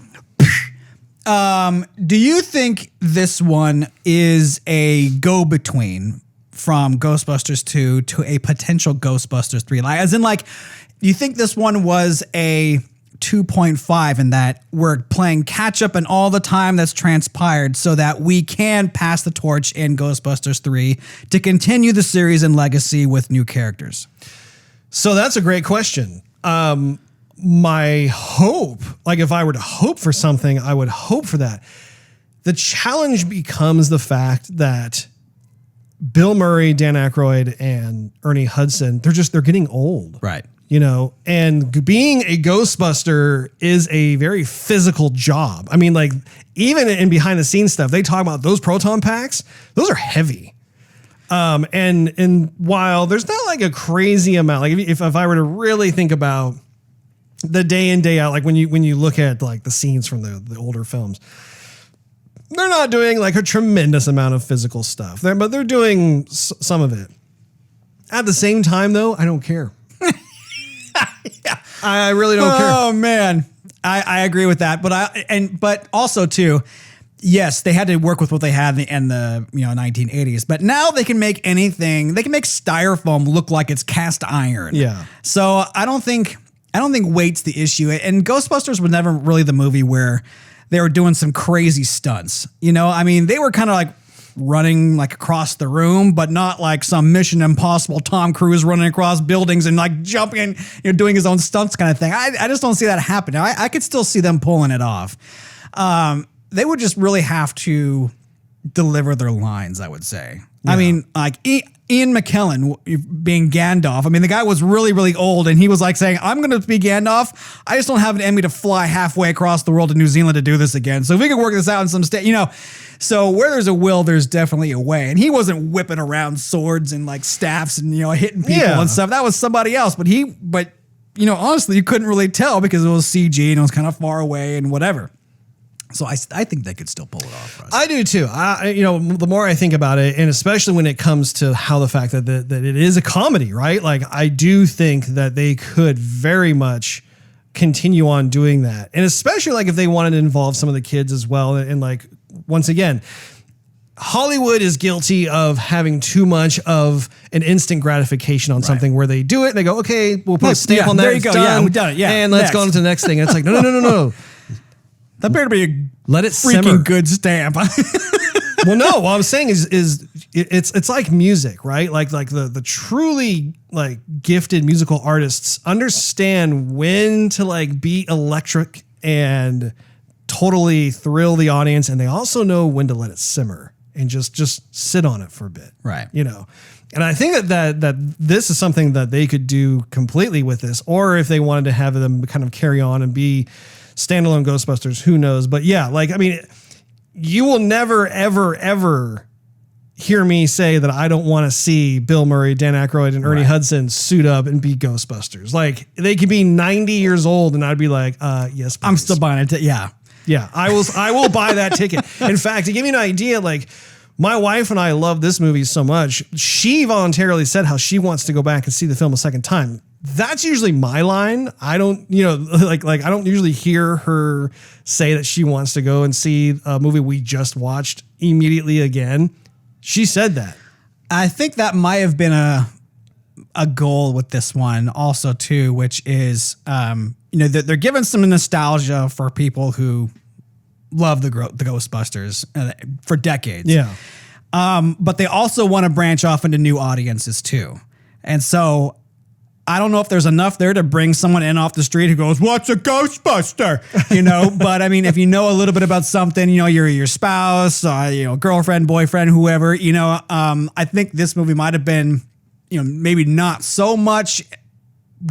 Do you think this one is a go-between from Ghostbusters 2 to a potential Ghostbusters 3? Like, as in, like, do you think this one was a 2.5 in that we're playing catch up in all the time that's transpired so that we can pass the torch in Ghostbusters 3 to continue the series and legacy with new characters? So that's a great question. My hope, like if I were to hope for something, I would hope for that. The challenge becomes the fact that Bill Murray, Dan Aykroyd, and Ernie Hudson, they're getting old. Right. You know, and being a Ghostbuster is a very physical job. I mean, like, even in behind the scenes stuff, they talk about those proton packs. Those are heavy. And while there's not like a crazy amount, like if I were to really think about the day in, day out, like when you look at like the scenes from the older films, they're not doing like a tremendous amount of physical stuff there, but they're doing some of it. At the same time though, I don't care. Yeah. I really don't care. Oh man. I agree with that. But also too, yes, they had to work with what they had in the 1980s, but now they can make anything. They can make styrofoam look like it's cast iron. Yeah. So I don't think weight's the issue. And Ghostbusters was never really the movie where they were doing some crazy stunts. I mean, they were kind of like running like across the room, but not like some Mission Impossible Tom Cruise running across buildings and like jumping, doing his own stunts kind of thing. I just don't see that happening. I could still see them pulling it off. They would just really have to deliver their lines, I would say. Yeah. I mean, like Ian McKellen being Gandalf. I mean, the guy was really, really old, and he was like saying, I'm going to be Gandalf. I just don't have an Emmy to fly halfway across the world to New Zealand to do this again. So if we could work this out in some state, so where there's a will, there's definitely a way. And he wasn't whipping around swords and like staffs and, hitting people and stuff. That was somebody else. But honestly, you couldn't really tell because it was CG and it was kind of far away and whatever. So I think they could still pull it off. Russ. I do too. The more I think about it, and especially when it comes to how the fact that it is a comedy, right? Like I do think that they could very much continue on doing that, and especially like if they wanted to involve some of the kids as well. And like once again, Hollywood is guilty of having too much of an instant gratification on something where they do it, they go, okay, we'll put a stamp on that. There you go. Yeah, we've done it. Yeah, and let's go on to the next thing. And it's like no. That better be a let it freaking simmer. good stamp. Well, no, what I'm saying is it's like music, right? Like the truly like gifted musical artists understand when to like be electric and totally thrill the audience, and they also know when to let it simmer and just sit on it for a bit, right? And I think that this is something that they could do completely with this, or if they wanted to have them kind of carry on and be standalone Ghostbusters, who knows? But yeah, like, I mean, you will never, ever, ever hear me say that I don't want to see Bill Murray, Dan Aykroyd, and Ernie Hudson suit up and be Ghostbusters. Like, they could be 90 years old and I'd be like, yes, please. I'm still buying it. Yeah. Yeah, I will buy that ticket. In fact, to give you an idea, like, my wife and I love this movie so much. She voluntarily said how she wants to go back and see the film a second time. That's usually my line. I don't, like I don't usually hear her say that she wants to go and see a movie we just watched immediately again. She said that. I think that might have been a goal with this one also too, which is, they're giving some nostalgia for people who love the Ghostbusters for decades. Yeah. But they also want to branch off into new audiences too. And so I don't know if there's enough there to bring someone in off the street who goes, "What's a Ghostbuster?" But I mean, if you know a little bit about something, your spouse, girlfriend, boyfriend, whoever, I think this movie might have been, maybe not so much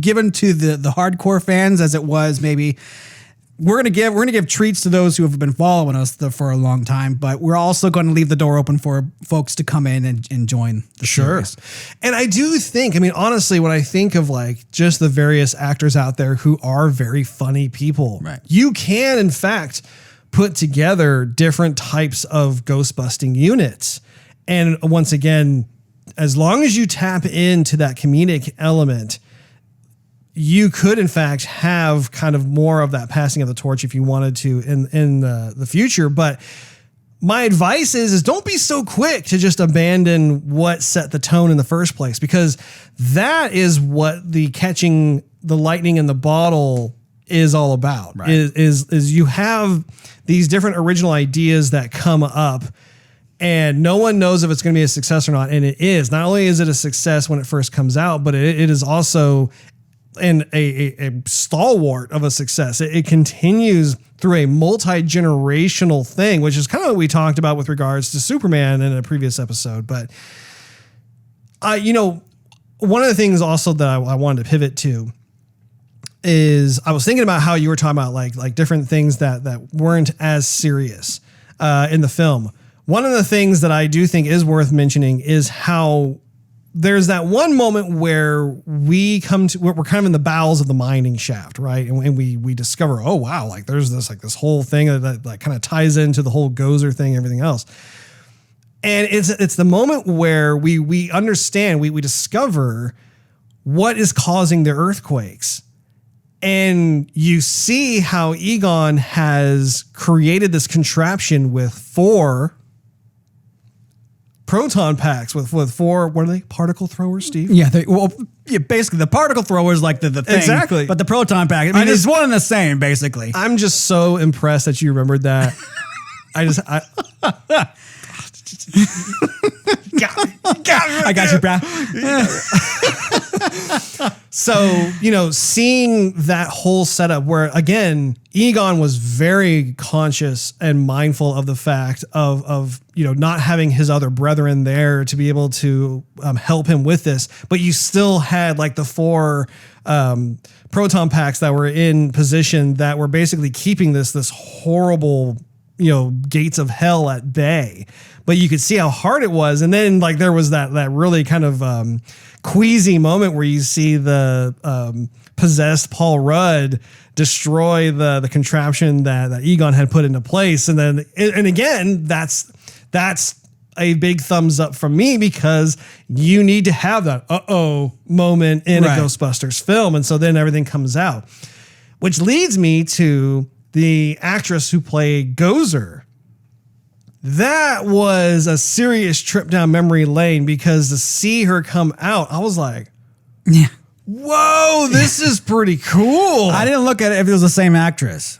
given to the hardcore fans as it was maybe. We're gonna give treats to those who have been following us for a long time, but we're also going to leave the door open for folks to come in and join the series. And I do think, I mean, honestly, when I think of like just the various actors out there who are very funny people, right, you can in fact put together different types of ghostbusting units. And once again, as long as you tap into that comedic element, you could, in fact, have kind of more of that passing of the torch if you wanted to in the future. But my advice is don't be so quick to just abandon what set the tone in the first place, because that is what the catching the lightning in the bottle is all about. Right. Is you have these different original ideas that come up, and no one knows if it's going to be a success or not. And it is. Not only is it a success when it first comes out, but it is also a stalwart of a success. It continues through a multi-generational thing, which is kind of what we talked about with regards to Superman in a previous episode. But, one of the things also that I wanted to pivot to is I was thinking about how you were talking about like different things that weren't as serious in the film. one of the things that I do think is worth mentioning is how there's that one moment where we're kind of in the bowels of the mining shaft, right? And we discover, oh wow, like there's this whole thing that kind of ties into the whole Gozer thing, everything else. And it's the moment where we understand, we discover what is causing the earthquakes. And you see how Egon has created this contraption with 4 proton packs with 4, what are they? Particle throwers, Steve? Yeah, basically the particle thrower is like the thing. Exactly. But the proton pack, it's one and the same, basically. I'm just so impressed that you remembered that. I got you, bro. So, seeing that whole setup where, again, Egon was very conscious and mindful of the fact of not having his other brethren there to be able to help him with this, but you still had like the 4 proton packs that were in position that were basically keeping this horrible, gates of hell at bay. But you could see how hard it was. And then like there was that really kind of queasy moment where you see the possessed Paul Rudd destroy the contraption that Egon had put into place. And then, and again, that's a big thumbs up from me, because you need to have that moment in a Ghostbusters film. And so then everything comes out, which leads me to the actress who played Gozer. That was a serious trip down memory lane, because to see her come out, I was like, yeah, whoa, this is pretty cool. I didn't look at it if it was the same actress.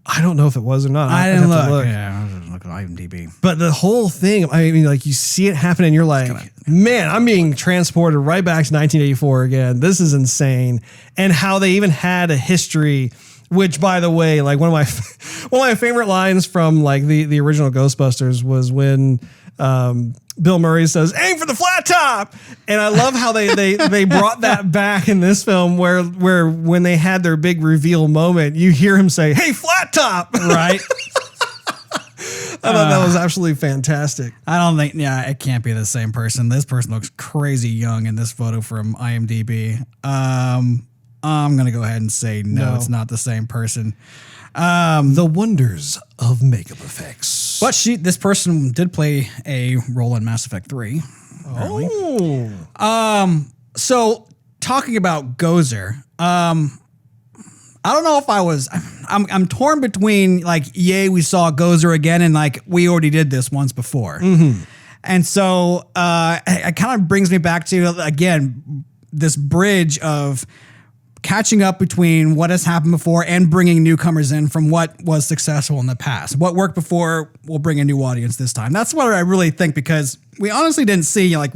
I don't know if it was or not. I didn't look. Yeah, I was looking at IMDb. But the whole thing, I mean, like you see it happen and you're like, man, I'm being transported right back to 1984 again. This is insane. And how they even had a history. Which, by the way, like one of my favorite lines from like the original Ghostbusters was when Bill Murray says, "Aim for the flat top," and I love how they brought that back in this film, where when they had their big reveal moment, you hear him say, "Hey, flat top!" Right? I thought that was absolutely fantastic. I don't think, it can't be the same person. This person looks crazy young in this photo from IMDb. I'm going to go ahead and say no, it's not the same person. The wonders of makeup effects. But this person did play a role in Mass Effect 3. Oh. So talking about Gozer, I don't know if I'm torn between like, yay, we saw Gozer again, and like, we already did this once before. Mm-hmm. And so it kind of brings me back to, again, this bridge of catching up between what has happened before and bringing newcomers in from what was successful in the past. What worked before will bring a new audience this time. That's what I really think, because we honestly didn't see like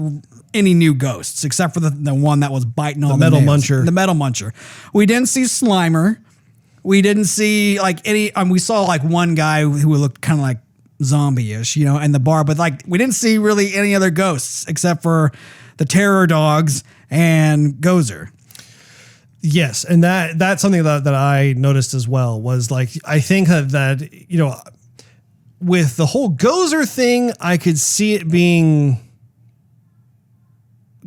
any new ghosts except for the one that was biting all the Metal nails. Muncher. The Metal Muncher. We didn't see Slimer. We didn't see like any. We saw like one guy who looked kind of like zombie-ish, in the bar, but like we didn't see really any other ghosts except for the Terror Dogs and Gozer. Yes, and that's something that I noticed as well, was like, I think that with the whole Gozer thing, I could see it being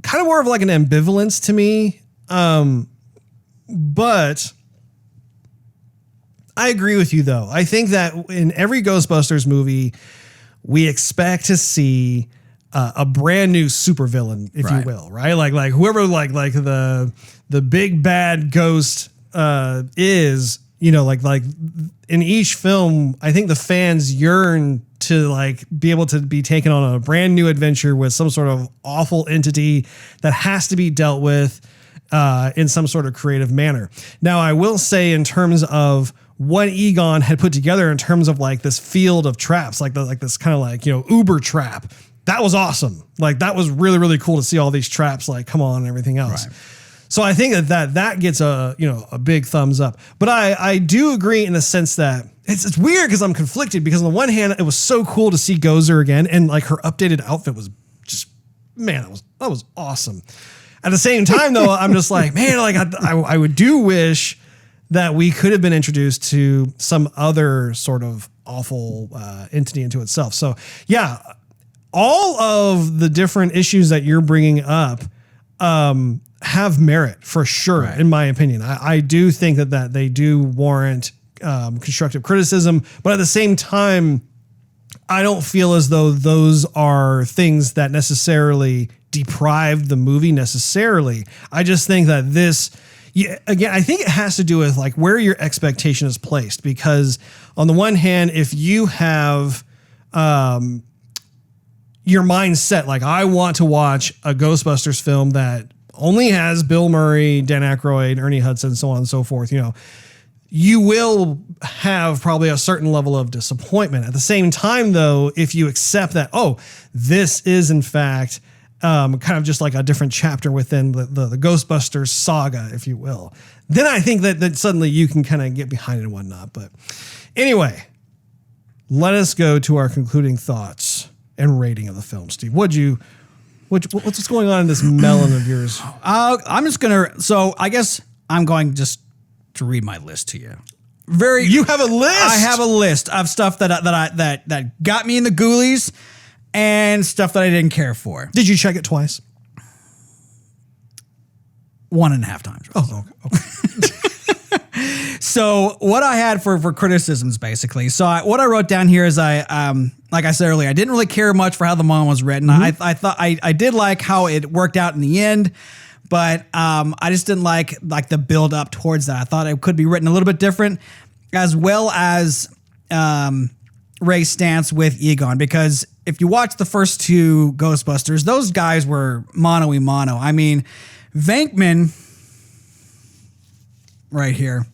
kind of more of like an ambivalence to me. But I agree with you, though. I think that in every Ghostbusters movie, we expect to see a brand new supervillain, if you will, right? Like whoever like the big bad ghost is, like in each film, I think the fans yearn to like be able to be taken on a brand new adventure with some sort of awful entity that has to be dealt with in some sort of creative manner. Now, I will say, in terms of what Egon had put together in terms of like this field of traps, like this kind of like, Uber trap, that was awesome. Like that was really, really cool to see all these traps like come on and everything else. Right. So I think that gets a big thumbs up. But I do agree in the sense that it's weird, because I'm conflicted, because on the one hand, it was so cool to see Gozer again, and like her updated outfit was just, man, that was awesome. At the same time, though, I'm just like, man, like I do wish that we could have been introduced to some other sort of awful entity into itself. So yeah, all of the different issues that you're bringing up have merit for sure, right, in my opinion. I do think that they do warrant constructive criticism, but at the same time, I don't feel as though those are things that necessarily deprive the movie necessarily. I just think that this, again, I think it has to do with like where your expectation is placed, because on the one hand, if you have your mind set, like I want to watch a Ghostbusters film that only has Bill Murray, Dan Aykroyd, Ernie Hudson, so on and so forth, you will have probably a certain level of disappointment. At the same time, though, if you accept that, oh, this is in fact kind of just like a different chapter within the Ghostbusters saga, if you will, then I think that suddenly you can kind of get behind it and whatnot. But anyway, let us go to our concluding thoughts and rating of the film. Steve, what's going on in this melon of yours? So I guess I'm going just to read my list to you. You have a list? I have a list of stuff that got me in the ghoulies and stuff that I didn't care for. Did you check it twice? 1.5 times. Oh, okay. So what I had for criticisms, basically. So what I wrote down here is like I said earlier, I didn't really care much for how the mom was written. Mm-hmm. I thought I did like how it worked out in the end, but I just didn't like the build up towards that. I thought it could be written a little bit different, as well as Ray's stance with Egon, because if you watch the first 2 Ghostbusters, those guys were mano a mano. I mean, Venkman right here.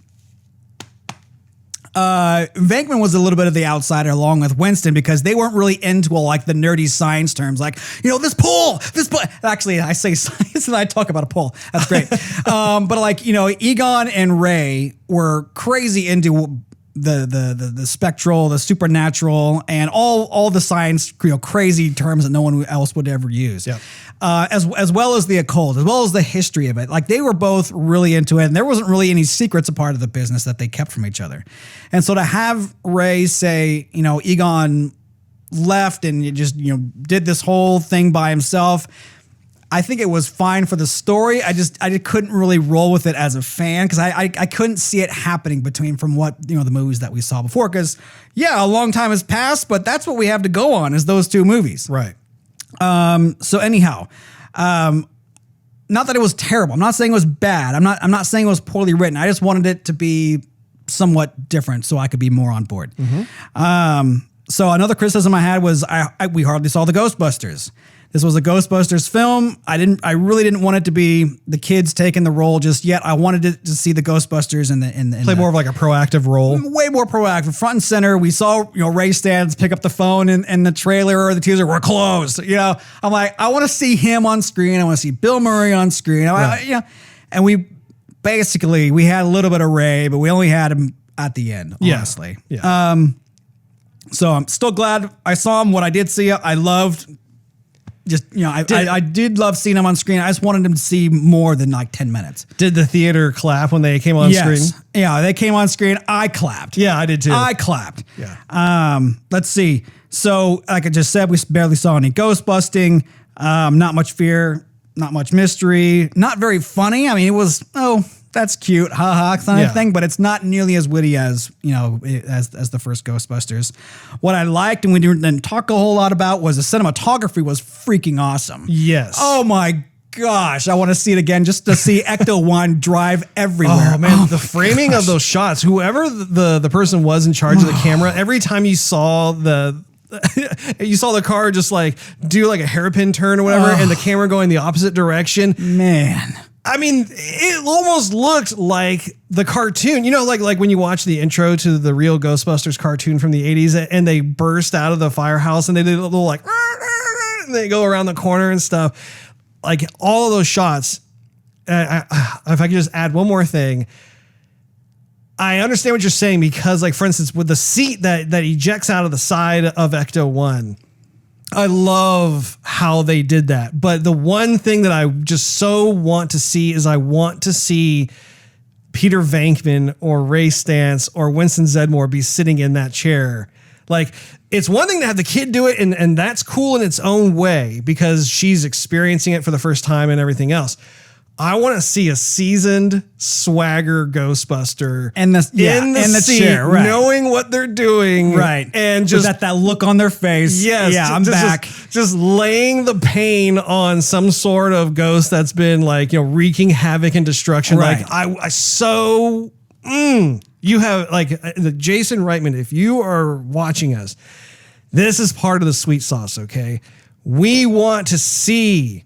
Venkman was a little bit of the outsider along with Winston, because they weren't really into like the nerdy science terms, like, this pull. Actually, I say science and I talk about a pull. That's great. But like, Egon and Ray were crazy into the spectral, the supernatural, and all the science, crazy terms that no one else would ever use. Yep. As well as the occult, as well as the history of it. Like, they were both really into it, and there wasn't really any secrets a part of the business that they kept from each other. And so to have Ray say, Egon left and just, did this whole thing by himself, I think it was fine for the story. I just couldn't really roll with it as a fan, because I couldn't see it happening from what, the movies that we saw before. Because, yeah, a long time has passed, but that's what we have to go on, is those 2 movies. Right. So anyhow, not that it was terrible. I'm not saying it was bad. I'm not saying it was poorly written. I just wanted it to be somewhat different so I could be more on board. Mm-hmm. So another criticism I had was we hardly saw the Ghostbusters. This was a Ghostbusters film. I really didn't want it to be the kids taking the role just yet. I wanted to see the Ghostbusters play more of like a proactive role. Way more proactive, front and center. We saw Ray Stantz pick up the phone in the trailer or the teaser. We're closed. I'm like, I want to see him on screen. I want to see Bill Murray on screen. Right. And we had a little bit of Ray, but we only had him at the end. Honestly. Yeah. So I'm still glad I saw him. What I did see, I loved. Just, I did love seeing him on screen. I just wanted him to see more than like 10 minutes. Did the theater clap when they came on screen? Yeah, they came on screen. I clapped. Yeah, I did too. I clapped. Yeah. Let's see. So, like I just said, we barely saw any ghost busting. Not much fear. Not much mystery. Not very funny. I mean, it was, that's cute, haha, kind of thing, but it's not nearly as witty as, as the first Ghostbusters. What I liked, and we didn't talk a whole lot about, was the cinematography was freaking awesome. Yes. Oh my gosh, I want to see it again just to see Ecto-1 drive everywhere. Oh man, the framing of those shots, whoever the person was in charge of the camera, every time you saw the car just like do like a hairpin turn or whatever, and the camera going the opposite direction. Man. I mean, it almost looked like the cartoon, like when you watch the intro to the real Ghostbusters cartoon from the 80s and they burst out of the firehouse and they did a little like, and they go around the corner and stuff. Like all of those shots. If I could just add one more thing, I understand what you're saying, because like, for instance, with the seat that ejects out of the side of Ecto-1, I love how they did that. But the one thing that I just so want to see is I want to see Peter Venkman or Ray Stantz or Winston Zeddemore be sitting in that chair. Like, it's one thing to have the kid do it, and that's cool in its own way because she's experiencing it for the first time and everything else. I want to see a seasoned swagger Ghostbuster in the seat, chair, right. knowing what they're doing, right, and just that look on their face. Yes, yeah, I'm back. Just laying the pain on some sort of ghost that's been like wreaking havoc and destruction. Right. Like you have like the Jason Reitman. If you are watching us, this is part of the sweet sauce. Okay, we want to see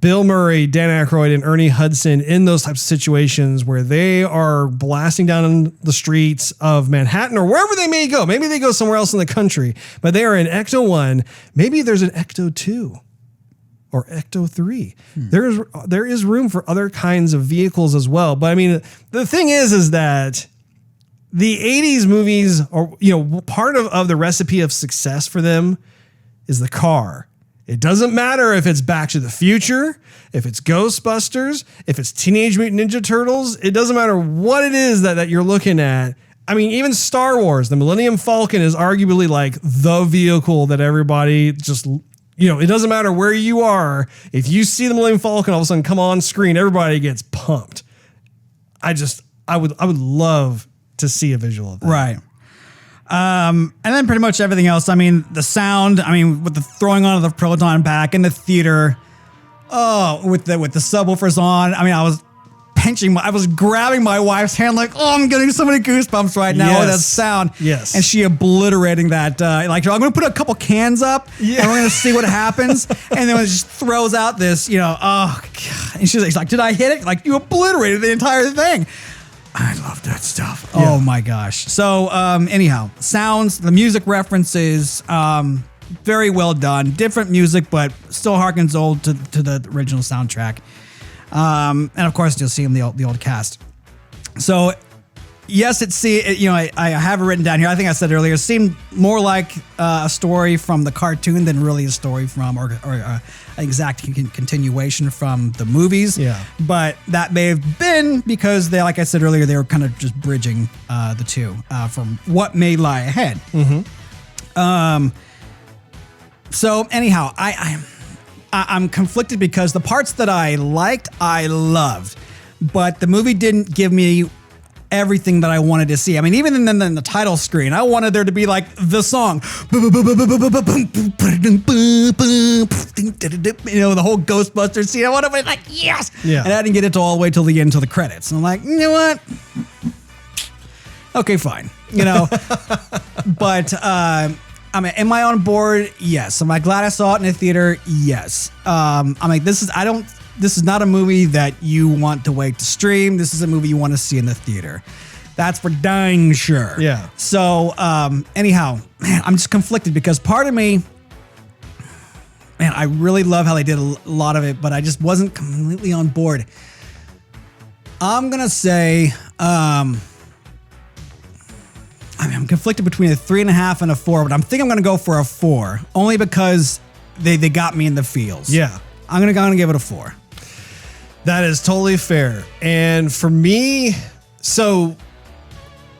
Bill Murray, Dan Aykroyd, and Ernie Hudson in those types of situations where they are blasting down the streets of Manhattan or wherever they may go. Maybe they go somewhere else in the country, but they are in Ecto 1. Maybe there's an Ecto 2 or Ecto 3. There is room for other kinds of vehicles as well. But I mean, the thing is that the 80s movies are, part of the recipe of success for them is the car. It doesn't matter if it's Back to the Future, if it's Ghostbusters, if it's Teenage Mutant Ninja Turtles. It doesn't matter what it is that you're looking at. I mean, even Star Wars, the Millennium Falcon is arguably like the vehicle that everybody just, it doesn't matter where you are. If you see the Millennium Falcon all of a sudden come on screen, everybody gets pumped. I would love to see a visual of that. Right. And then pretty much everything else. I mean, the sound, with the throwing on of the proton pack in the theater. Oh, with the subwoofers on. I was I was grabbing my wife's hand like, oh, I'm getting so many goosebumps right now with that sound. Yes. And she obliterating that. I'm going to put a couple cans up and we're going to see what happens. And then it just throws out this, oh, God. And she's like, did I hit it? Like, you obliterated the entire thing. I love that stuff. Yeah. Oh my gosh. So anyhow, sounds, the music references, very well done. Different music, but still harkens old to the original soundtrack. And of course, you'll see the old cast. So yes, I have it written down here. I think I said earlier, it seemed more like a story from the cartoon than really a story from or an exact continuation from the movies. Yeah. But that may have been because they, like I said earlier, they were kind of just bridging the two from what may lie ahead. Mm-hmm. So anyhow, I'm conflicted because the parts that I liked, I loved, but the movie didn't give me everything that I wanted to see. Even in the title screen, I wanted there to be like the song, the whole Ghostbusters scene. I wanted to be like, yes. Yeah. And I didn't get it all the way till the end, till the credits. And I'm like, you know what? Okay, fine. But am I on board? Yes. Am I glad I saw it in the theater? Yes. This is not a movie that you want to wait to stream. This is a movie you want to see in the theater. That's for dang sure. Yeah. So, anyhow, man, I'm just conflicted because part of me, man, I really love how they did a lot of it, but I just wasn't completely on board. I'm going to say, I'm conflicted between a 3.5 and a 4, but I'm thinking I'm going to go for a 4 only because they got me in the feels. Yeah. I'm going to give it a 4. That is totally fair. And for me, so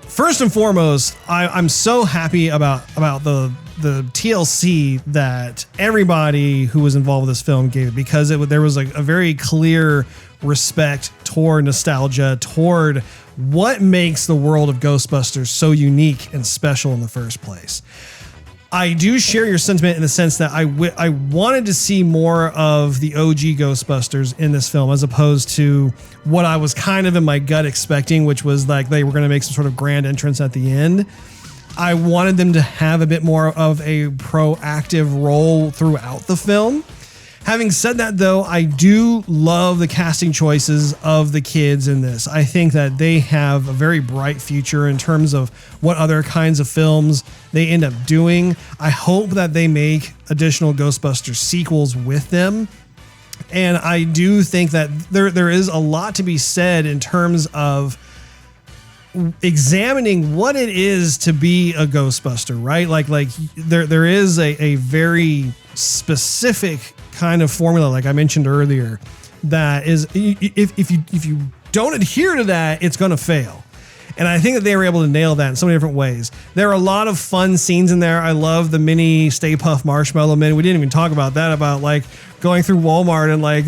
first and foremost, I'm so happy about the TLC that everybody who was involved with this film gave it, because there was a very clear respect toward nostalgia, toward what makes the world of Ghostbusters so unique and special in the first place. I do share your sentiment in the sense that I wanted to see more of the OG Ghostbusters in this film, as opposed to what I was kind of in my gut expecting, which was like they were going to make some sort of grand entrance at the end. I wanted them to have a bit more of a proactive role throughout the film. Having said that, though, I do love the casting choices of the kids in this. I think that they have a very bright future in terms of what other kinds of films they end up doing. I hope that they make additional Ghostbusters sequels with them. And I do think that there is a lot to be said in terms of examining what it is to be a Ghostbuster, right? Like there is a very specific kind of formula, like I mentioned earlier, that is, if you don't adhere to that, it's going to fail. And I think that they were able to nail that in so many different ways. There are a lot of fun scenes in there. I love the mini Stay Puft Marshmallow Men. We didn't even talk about that, about like going through Walmart and like,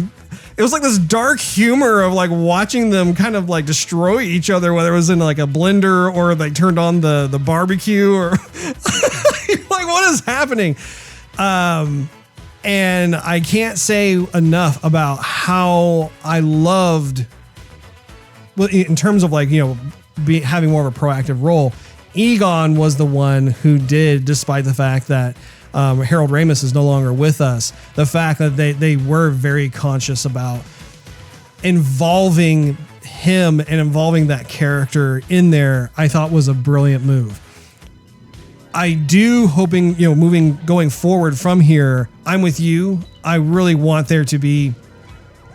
it was like this dark humor of like watching them kind of like destroy each other, whether it was in like a blender or like turned on the barbecue or like, what is happening? And I can't say enough about how I loved, well, in terms of like, you know, having more of a proactive role. Egon was the one who did, despite the fact that Harold Ramis is no longer with us, the fact that they were very conscious about involving him and involving that character in there, I thought was a brilliant move. I do hoping, you know, going forward from here, I'm with you. I really want there to be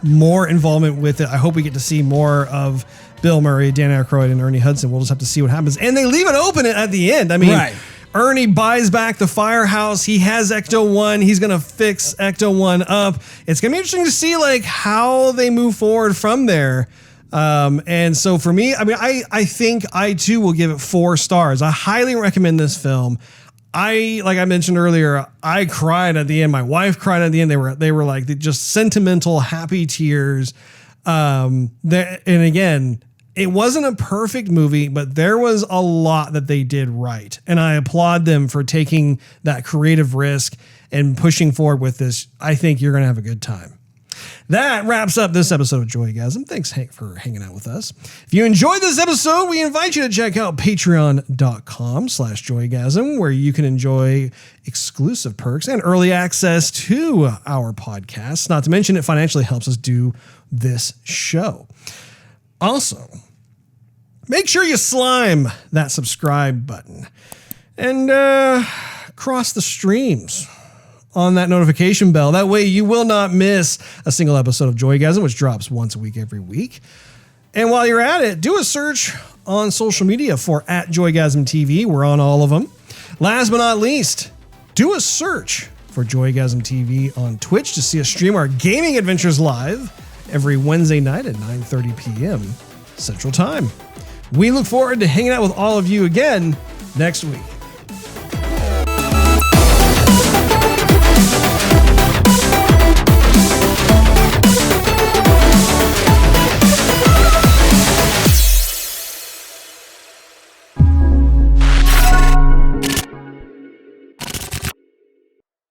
more involvement with it. I hope we get to see more of Bill Murray, Dan Aykroyd, and Ernie Hudson. We'll just have to see what happens. And they leave it open at the end. I mean, right. Ernie buys back the firehouse. He has Ecto-1. He's going to fix Ecto-1 up. It's going to be interesting to see like how they move forward from there. And so for me, I mean, I think I too will give it 4 stars. I highly recommend this film. Like I mentioned earlier, I cried at the end. My wife cried at the end. They were like just sentimental, happy tears. And again, it wasn't a perfect movie, but there was a lot that they did right. And I applaud them for taking that creative risk and pushing forward with this. I think you're going to have a good time. That wraps up this episode of Joygasm. Thanks, Hank, for hanging out with us. If you enjoyed this episode, we invite you to check out patreon.com/Joygasm, where you can enjoy exclusive perks and early access to our podcast. Not to mention, it financially helps us do this show. Also, make sure you slime that subscribe button and cross the streams on that notification bell. That way you will not miss a single episode of Joygasm, which drops once a week every week. And while you're at it, do a search on social media for @JoygasmTV. We're on all of them. Last but not least, do a search for Joygasm TV on Twitch to see us stream our gaming adventures live every Wednesday night at 9:30 p.m. Central Time. We look forward to hanging out with all of you again next week.